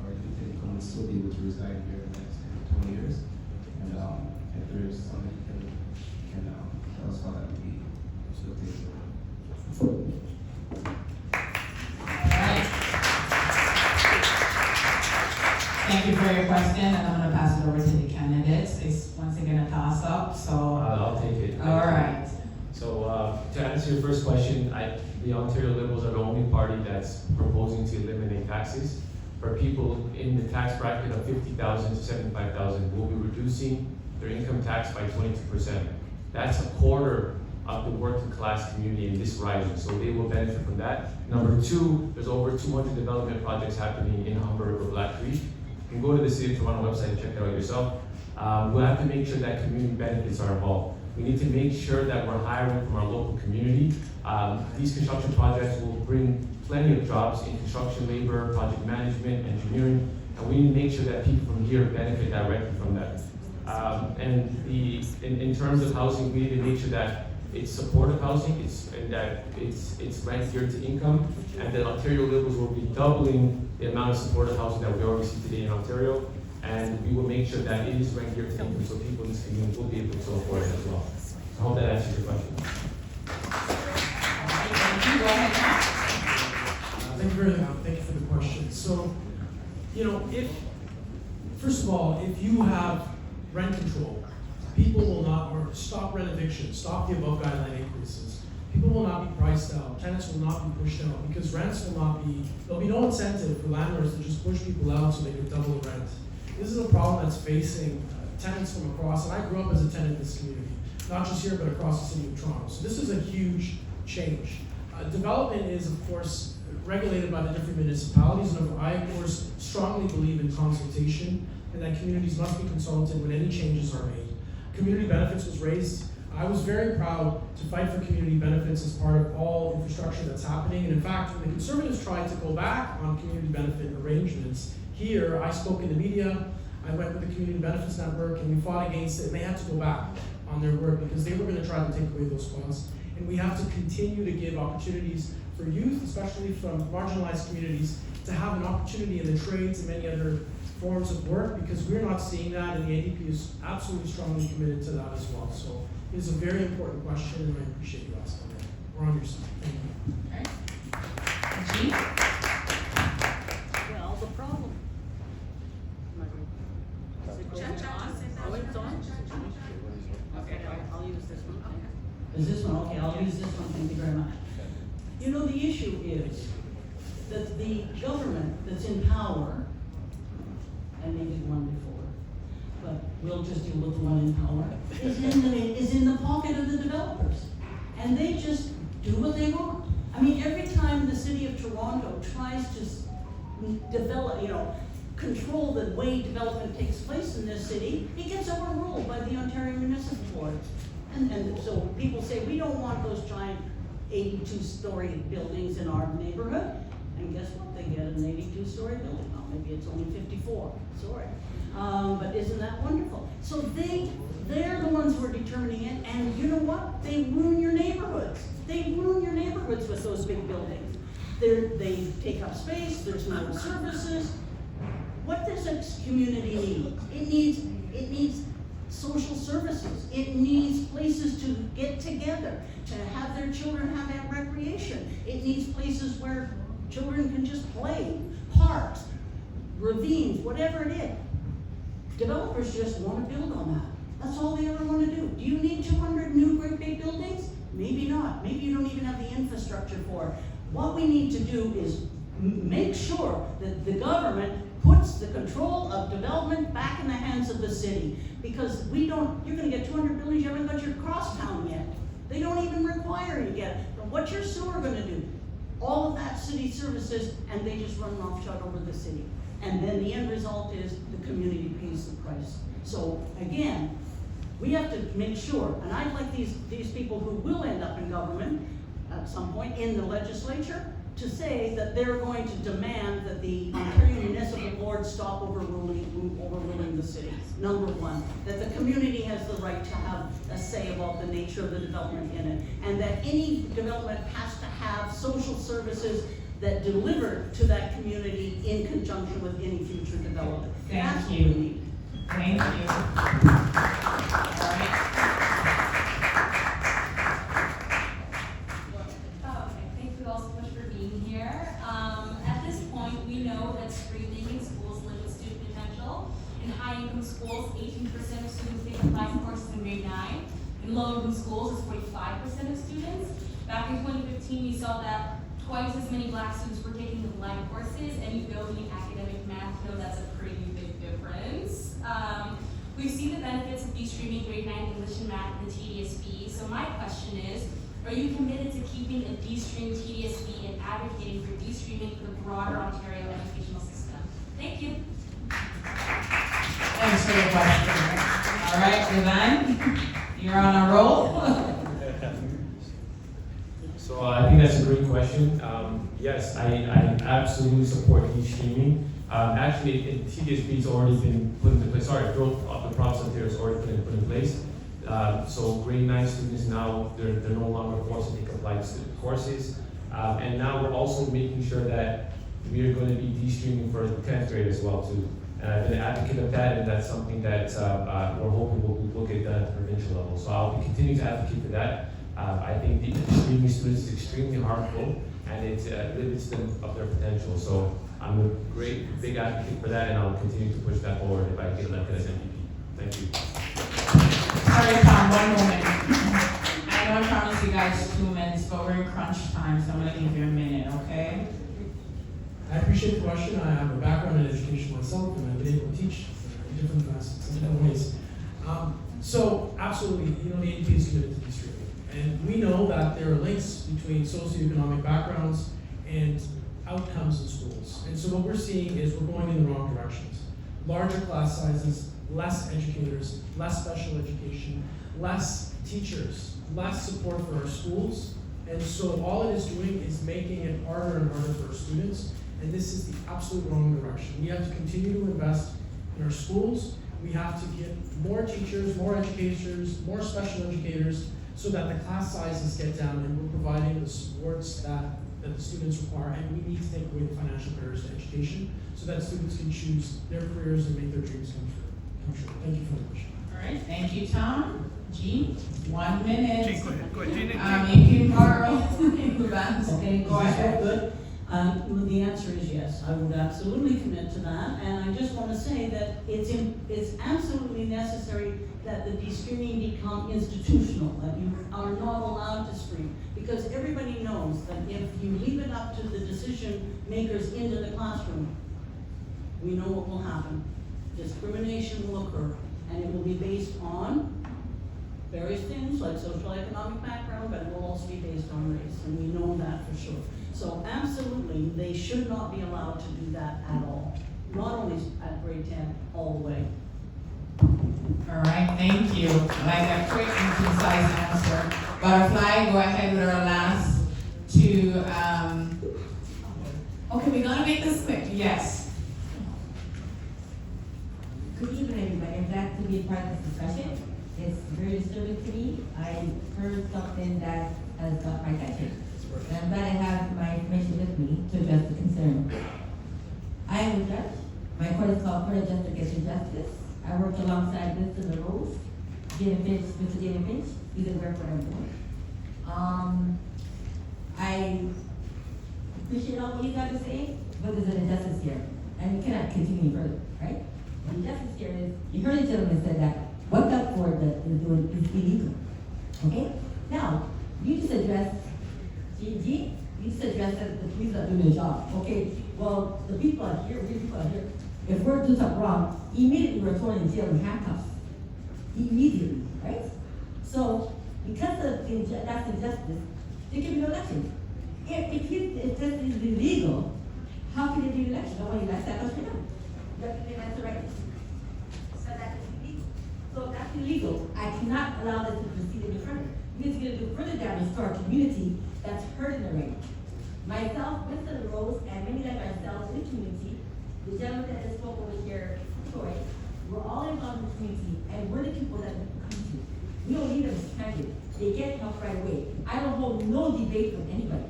or if the income would still be able to reside here in the next 10 to 20 years. And if there is somebody can tell us how that would be. So thank you. Thank you for your question, and I'm gonna pass it over to the candidates. It's once again a toss-up, so. I'll take it. All right. So, to answer your first question, the Ontario Liberals are the only party that's proposing to eliminate taxes. For people in the tax bracket of 50,000 to 75,000, we'll be reducing their income tax by 22%. That's a quarter of the working class community in this riding, so they will benefit from that. Number two, there's over 200 development projects happening in Humber River-Black Creek. You can go to the City of Toronto website and check it out yourself. We'll have to make sure that community benefits are involved. We need to make sure that we're hiring from our local community. These construction projects will bring plenty of jobs in construction labor, project management, engineering, and we need to make sure that people from here benefit directly from that. In terms of housing, we need to make sure that it's supportive housing, it's ranked geared to income, and that Ontario Liberals will be doubling the amount of supportive housing that we already see today in Ontario, and we will make sure that it is ranked geared to income, so people in this community will be able to afford it as well. I hope that answers your question. Go ahead, Matt. Thank you for the question. So, first of all, if you have rent control, people will not, or stop rent eviction, stop the above guideline increases. People will not be priced out, tenants will not be pushed out, because rents will not be, there'll be no incentive for landlords to just push people out so they can double the rent. This is a problem that's facing tenants from across, and I grew up as a tenant in this community, not just here, but across the city of Toronto. So this is a huge change. Development is, of course, regulated by the different municipalities, and I, of course, strongly believe in consultation, and that communities must be consulted when any changes are made. Community benefits was raised. I was very proud to fight for community benefits as part of all infrastructure that's happening, and in fact, when the Conservatives tried to go back on community benefit arrangements, here, I spoke in the media, I went with the Community Benefits Network, and we fought against it, and they had to go back on their word because they were going to try to take away those funds. And we have to continue to give opportunities for youth, especially from marginalized communities, to have an opportunity in the trades and many other forms of work, because we're not seeing that, and the NDP is absolutely strongly committed to that as well. So it's a very important question, and I appreciate you asking it. We're on your side. Thank you. Okay. Chief? Well, the problem. Oh, it's on? Okay, I'll use this one. Is this one? Okay, I'll use this one. Thank you very much. You know, the issue is that the government that's in power, and maybe one before, but we'll just deal with the one in power, is in the pocket of the developers. And they just do what they want. I mean, every time the city of Toronto tries to develop, control the way development takes place in this city, it gets overruled by the Ontario Municipal Board. And so people say, we don't want those giant 82-story buildings in our neighborhood. And guess what? They get an 82-story building. Well, maybe it's only 54, sorry. But isn't that wonderful? So they're the ones who are determining it, and you know what? They ruin your neighborhoods. They ruin your neighborhoods with those big buildings. They take up space, there's no services. What does a community need? It needs social services. It needs places to get together, to have their children have that recreation. It needs places where children can just play, parks, ravines, whatever it is. Developers just want to build on that. That's all they ever want to do. Do you need 200 new great big buildings? Maybe not. Maybe you don't even have the infrastructure for it. What we need to do is make sure that the government puts the control of development back in the hands of the city. Because you're going to get 200 buildings, you haven't got your crosstown yet. They don't even require you to get it. But what's your sewer going to do? All of that city services, and they just run roughshod over the city. And then the end result is the community pays the price. So again, we have to make sure, and I'd like these people who will end up in government at some point in the legislature to say that they're going to demand that the Ontario Municipal Board stop overruling the city. Number one, that the community has the right to have a say about the nature of the development in it, and that any development has to have social services that deliver to that community in conjunction with any future development. That's what we need. Thank you. All right. Thank you all so much for being here. At this point, we know that screening in schools limits student attendance 18% of students take applied courses in grade 9. In low-income schools, it's 45% of students. Back in 2015, we saw that twice as many Black students were taking the applied courses, and you know me in academic math know that's a pretty big difference. We've seen the benefits of de-streaming grade 9 English and math and the TDSB. So my question is, are you committed to keeping a de-streamed TDSB and advocating for de-streaming for the broader Ontario educational system? Thank you. Thanks for the question. All right, Yvonne, you're on a roll. So I think that's a great question. Yes, I absolutely support de-streaming. Actually, TDSB has already been put into place. Sorry, growth of the province of Ontario has already been put in place. So grade 9 students now, they're no longer forced to take applied courses. And now we're also making sure that we are going to be de-streaming for the 10th grade as well too. And I've been an advocate of that, and that's something that we're hoping will get done at the provincial level. So I'll be continuing to advocate for that. I think de-streaming students is extremely harmful, and it limits them of their potential. So I'm a big advocate for that, and I'll continue to push that forward if I get elected as MVP. Thank you. Sorry, Tom, 1 moment. I know I promised you guys 2 minutes, but we're in crunch time, so I'm gonna give you a minute, okay? I appreciate the question. I have a background in education myself, and I've been able to teach in different facets, in different ways. So absolutely, the ADP is committed to de-streaming. And we know that there are links between socioeconomic backgrounds and outcomes in schools. And so what we're seeing is we're going in the wrong directions. Larger class sizes, less educators, less special education, less teachers, less support for our schools. And so all it is doing is making it harder and harder for our students. And this is the absolute wrong direction. We have to continue to invest in our schools. We have to get more teachers, more educators, more special educators, so that the class sizes get down and we're providing the supports that the students require. And we need to take away the financial barriers to education so that students can choose their careers and make their dreams come true. Thank you for the question. All right, thank you, Tom. Jean, 1 minute. Jean, go ahead, Jean. You can borrow. Okay, Go ahead. good. Well, the answer is yes. I would absolutely commit to that, and I just want to say that it's absolutely necessary that the de-streaming become institutional, that you are not allowed to stream, because everybody knows that if you leave it up to the decision makers into the classroom, we know what will happen. Discrimination will occur, and it will be based on various things like social economic background, but it will also be based on race, and we know that for sure. So absolutely, they should not be allowed to do that at all. Not only at grade 10, all the way. All right, thank you. Like a quick and concise answer. Butterfly, go ahead with our last 2. Okay, we're gonna make this quick. Yes. Good evening, everybody. I'm glad to be a part of this discussion. It's very disturbing to me. I heard something that has got my attention. And I'm glad I have my information with me to address the concern. I am a judge. My court is called Court of Justice Against Injustice. I work alongside Winston LaRose, Mr. David Finch. He's a work for everyone. I appreciate all what you guys are saying, but there's an injustice here. And we cannot continue further, right? The injustice here is, you heard the gentleman said that what that board is doing is illegal. Okay? Now, you just addressed G, you just addressed that the police are doing their job. Okay, well, the people are here, we people are here. If we're doing something wrong, immediately we're thrown in jail in handcuffs. Immediately, right? So, because of that's injustice, there can be no election. If this is illegal, how can there be an election? Nobody likes that much for now. That's the right. So that is illegal. So if that's illegal, I cannot allow this to proceed any further. Because it's going to do further damage to our community that's hurting already. Myself, Mr. Rose, and many like ourselves in the community, the gentleman that just spoke over here, Troy, we're all involved in the community, and we're the people that come to. We don't need them stranded. They get help right away. I don't hold no debate from anybody.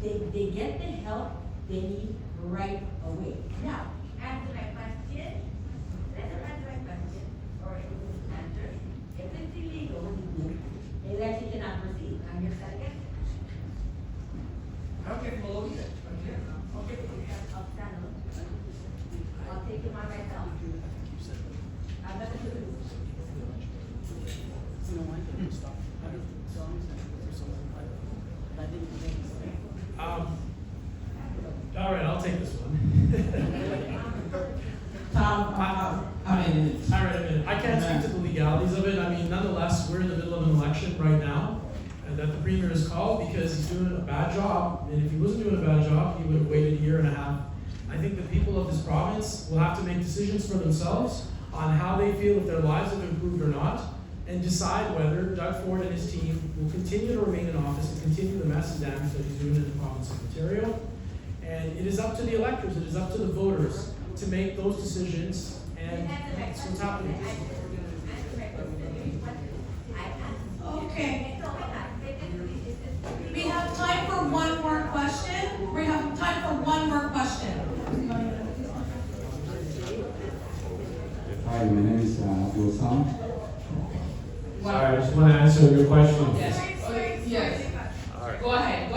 They get the help they need right away. Now, answer my question. Let's answer my question, or answer. If it's illegal, the election cannot proceed. I'm your second. Okay, well, okay. I'll stand up. I'll take it on myself. I'm not going to do this. A minute. All right, a minute. I can't speak to the legalities of it. I mean, nonetheless, we're in the middle of an election right now, and that the premier has called because he's doing a bad job. And if he wasn't doing a bad job, he would have waited a year and a half. I think the people of this province will have to make decisions for themselves on how they feel if their lives have improved or not, and decide whether Doug Ford and his team will continue to remain in office and continue the massive damage that he's doing in the province of Ontario. And it is up to the electors, it is up to the voters to make those decisions, and that's what's happening. Okay. We have time for one more question. We have time for one more question. Hi, my name is Abdul Sam. Sorry, I just want to answer your question. Yes. Yes. All right. Go ahead.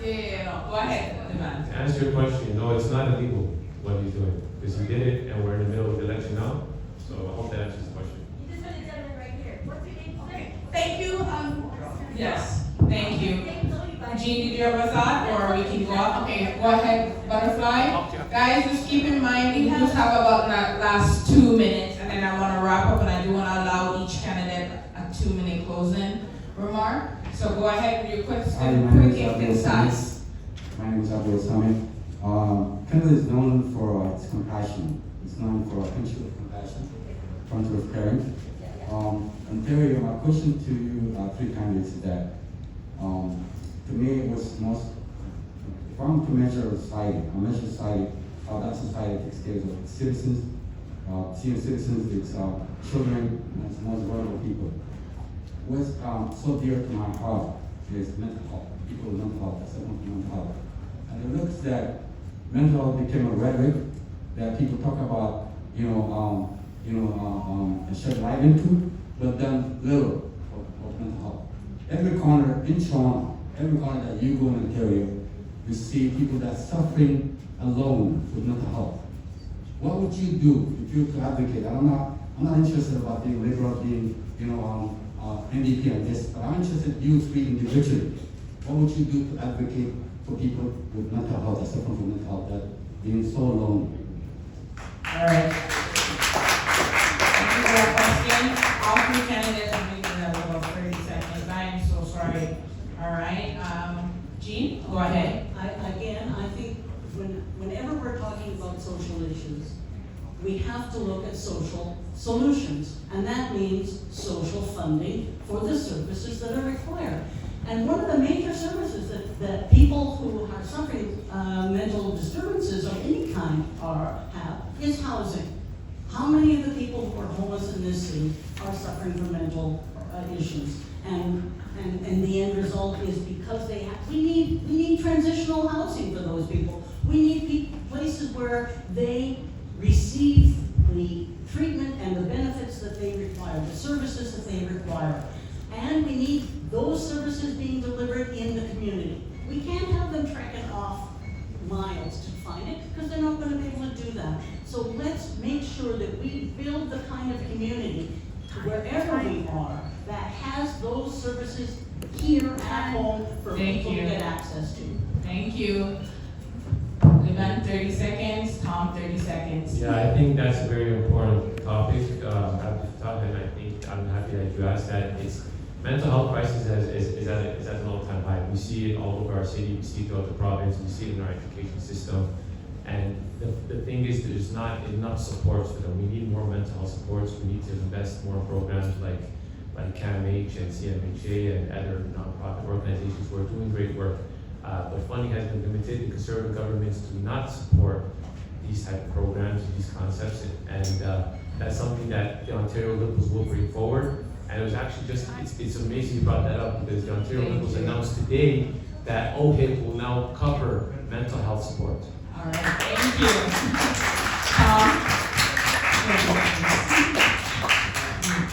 Yeah, no, go ahead, Levan. To answer your question, no, it's not illegal what he's doing, because he did it and we're in the middle of the election now. So I hope that answers the question. You just put the gentleman right here. What's your name? Okay. Thank you. Yes, thank you. Jean, did you have a thought, or we can go on? Okay, go ahead, Butterfly. Guys, just keep in mind, we just have about that last 2 minutes, and then I want to wrap up, and I do want to allow each candidate a 2-minute closing remark. So go ahead with your question, quick and concise. My name is Abdul Samit. Canada is known for its compassion. It's known for a country of compassion, country of caring. Ontario, my question to you, three candidates, is that to me it was most, if I'm to measure society, how that society takes care of its citizens, senior citizens, its children, and its most vulnerable people. What's so dear to my heart is mental health, people with mental health, that's mental health. And it looks that mental health became a rhetoric that people talk about, and shed light into, but done little of mental health. Every corner in Toronto, every corner that you go in Ontario, you see people that are suffering alone with mental health. What would you do if you could advocate? I'm not interested about being liberal, being, NDP on this, but I'm interested in you three individually. What would you do to advocate for people with mental health, that suffer from mental health, that being so alone? All right. Thank you for that question. All three candidates are making that about 30 seconds. I am so sorry. All right. Jean, go ahead. I think whenever we're talking about social issues, we have to look at social solutions, and that means social funding for the services that are required. And one of the major services that people who are suffering mental disturbances of any kind have is housing. How many of the people who are homeless in this city are suffering from mental issues? And the end result is because we need transitional housing for those people. We need places where they receive the treatment and the benefits that they require, the services that they require. And we need those services being delivered in the community. We can't have them trekking off miles to find it, because they're not going to be able to do that. So let's make sure that we build the kind of community wherever we are that has those services here at home for people to get access to. Thank you. Levan, 30 seconds. Tom, 30 seconds. Yeah, I think that's a very important topic, and I think I'm happy that you asked that. It's mental health crisis is at an all-time high. We see it all over our city, we see it throughout the province, we see it in our education system. And the thing is, there's not enough supports for them. We need more mental health supports. We need to invest more in programs like CAMH and CMHA and other nonprofit organizations who are doing great work. But funding has been limited. The Conservative governments do not support these type of programs, these concepts, and that's something that the Ontario Liberals will bring forward. And it was actually it's amazing you brought that up, because the Ontario Liberals announced today that OHIP will now cover mental health support. All right, thank you. Tom?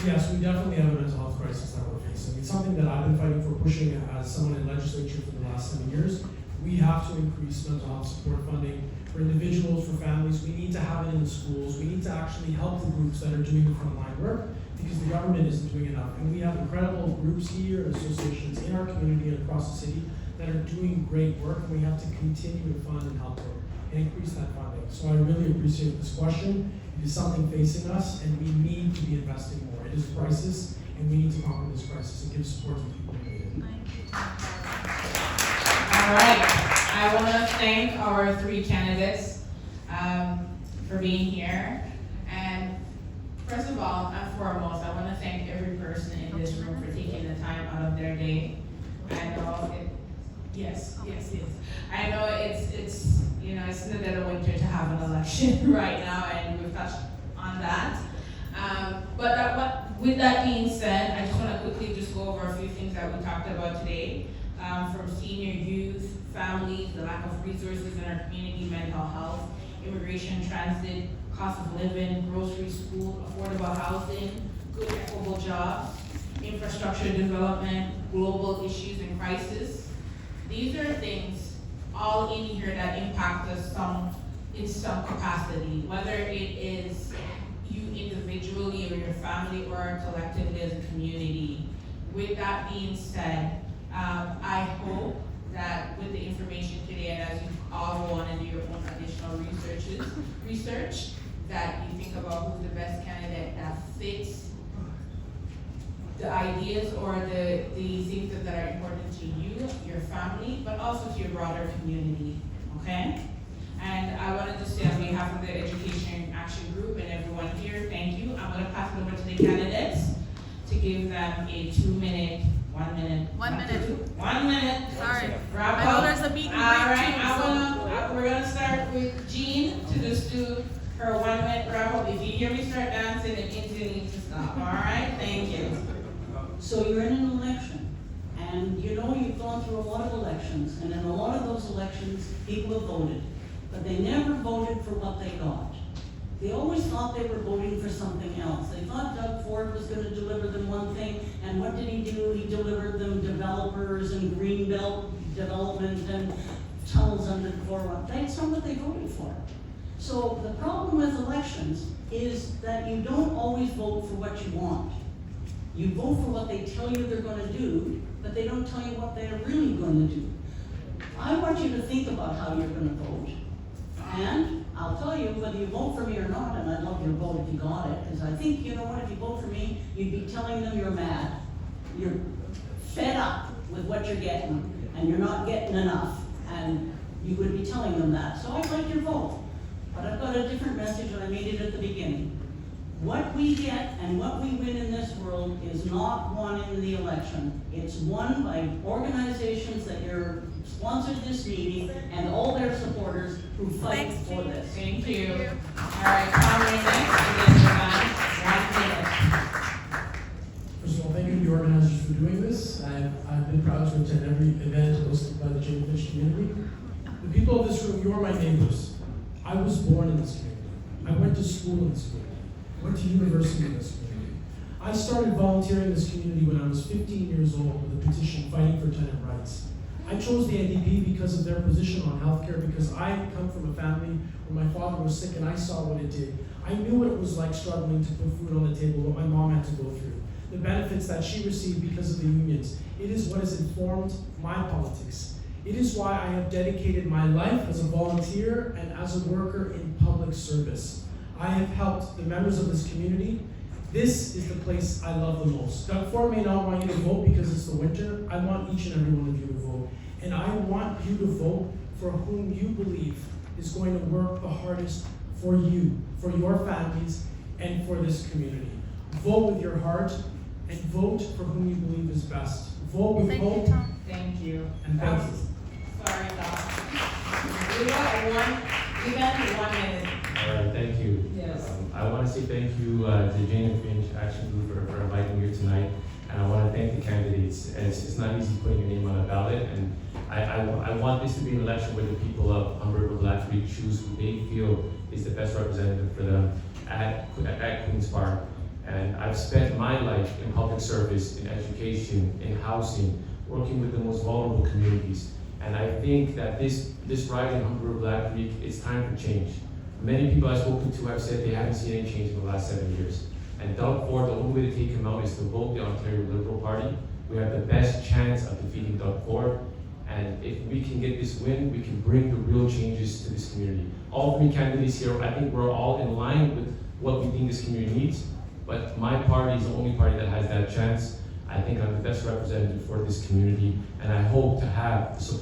Yes, we definitely have a mental health crisis that we're facing. It's something that I've been fighting for, pushing as someone in legislature for the last 7 years. We have to increase mental health support funding for individuals, for families. We need to have it in the schools. We need to actually help the groups that are doing the frontline work, because the government isn't doing enough. And we have incredible groups here, associations in our community and across the city that are doing great work, and we have to continue to fund and help them. and increase that funding. So I really appreciate this question. It is something facing us, and we need to be investing more. It is a crisis, and we need to conquer this crisis and give support to people who need it. All right, I want to thank our three candidates for being here. And first of all and foremost, I want to thank every person in this room for taking the time out of their day. I know yes. I know it's you know, it's in the dead of winter to have an election right now, and we've touched on that. With that being said, I just want to quickly just go over a few things that we talked about today, from senior youth, families, the lack of resources in our community, mental health, immigration, transit, cost of living, grocery, school, affordable housing, good equitable jobs, infrastructure development, global issues and crisis. These are things all in here that impact us in some capacity, whether it is you individually or your family or collectively as a community. With that being said, I hope that with the information today, and as you all go on and do your own additional research, that you think about who's the best candidate that fits the ideas or the things that are important to you, your family, but also to your broader community, okay? And I wanted to say on behalf of the Education Action Group and everyone here, thank you. I'm gonna pass it over to the candidates to give them a 1 minute. 1 minute. Sorry. Wrap I know up. there's a meeting. All right, we're gonna start with Jean to just do her 1 minute wrap up. If you hear me start dancing, it means you need to stop, all right? Thank you. So you're in an election, and you know you've gone through a lot of elections, and in a lot of those elections, people have voted, but they never voted for what they got. They always thought they were voting for something else. They thought Doug Ford was going to deliver them one thing, and what did he do? He delivered them developers and greenbelt development and tunnels under the 401. That's not what they voted for. So the problem with elections is that you don't always vote for what you want. You vote for what they tell you they're going to do, but they don't tell you what they're really going to do. I want you to think about how you're going to vote. And I'll tell you whether you vote for me or not, and I'd love your vote if you got it, because I think, you know what, if you vote for me, you'd be telling them you're mad. You're fed up with what you're getting, and you're not getting enough, and you would be telling them that. So I'd like your vote. But I've got a different message, and I made it at the beginning. What we get and what we win in this world is not won in the election. It's won by organizations that sponsored this meeting and all their supporters who fight for this. Thank you. All right, Conrad next, and then we're done. First of all, thank you to the organizers for doing this. I've been proud to attend every event hosted by the Finch community. The people of this room, you are my neighbors. I was born in this community. I went to school in this community. I went to university in this community. I started volunteering in this community when I was 15 years old with a petition fighting for tenant rights. I chose the NDP because of their position on healthcare, because I come from a family where my father was sick and I saw what it did. I knew what it was like struggling to put food on the table, what my mom had to go through, the benefits that she received because of the unions. It is what has informed my politics. It is why I have dedicated my life as a volunteer and as a worker in public service. I have helped the members of this community. This is the place I love the most. Doug Ford may not want you to vote because it's the winter. I want each and every one of you to vote. And I want you to vote for whom you believe is going to work the hardest for you, for your families, and for this community. Vote with your heart and vote for whom you believe is best. Vote with hope. Thank you. And thank you. Sorry, Doc. We got 1 minute. All right, thank you. Yes. I want to say thank you to Jane and Finch Action Group for inviting me here tonight. And I want to thank the candidates. It's not easy putting your name on a ballot. And I want this to be an election where the people of Humber River-Black Creek choose who they feel is the best representative for them at Queen's Park. And I've spent my life in public service, in education, in housing, working with the most vulnerable communities. And I think that this ride in Humber River-Black Creek, it's time for change. Many people I've spoken to have said they haven't seen any change in the last 7 years. And Doug Ford, the only way to take him out is to vote the Ontario Liberal Party. We have the best chance of defeating Doug Ford. And if we can get this win, we can bring the real changes to this community. All three candidates here, I think we're all in line with what we think this community needs, but my party is the only party that has that chance. I think I'm the best representative for this community, and I hope to have the support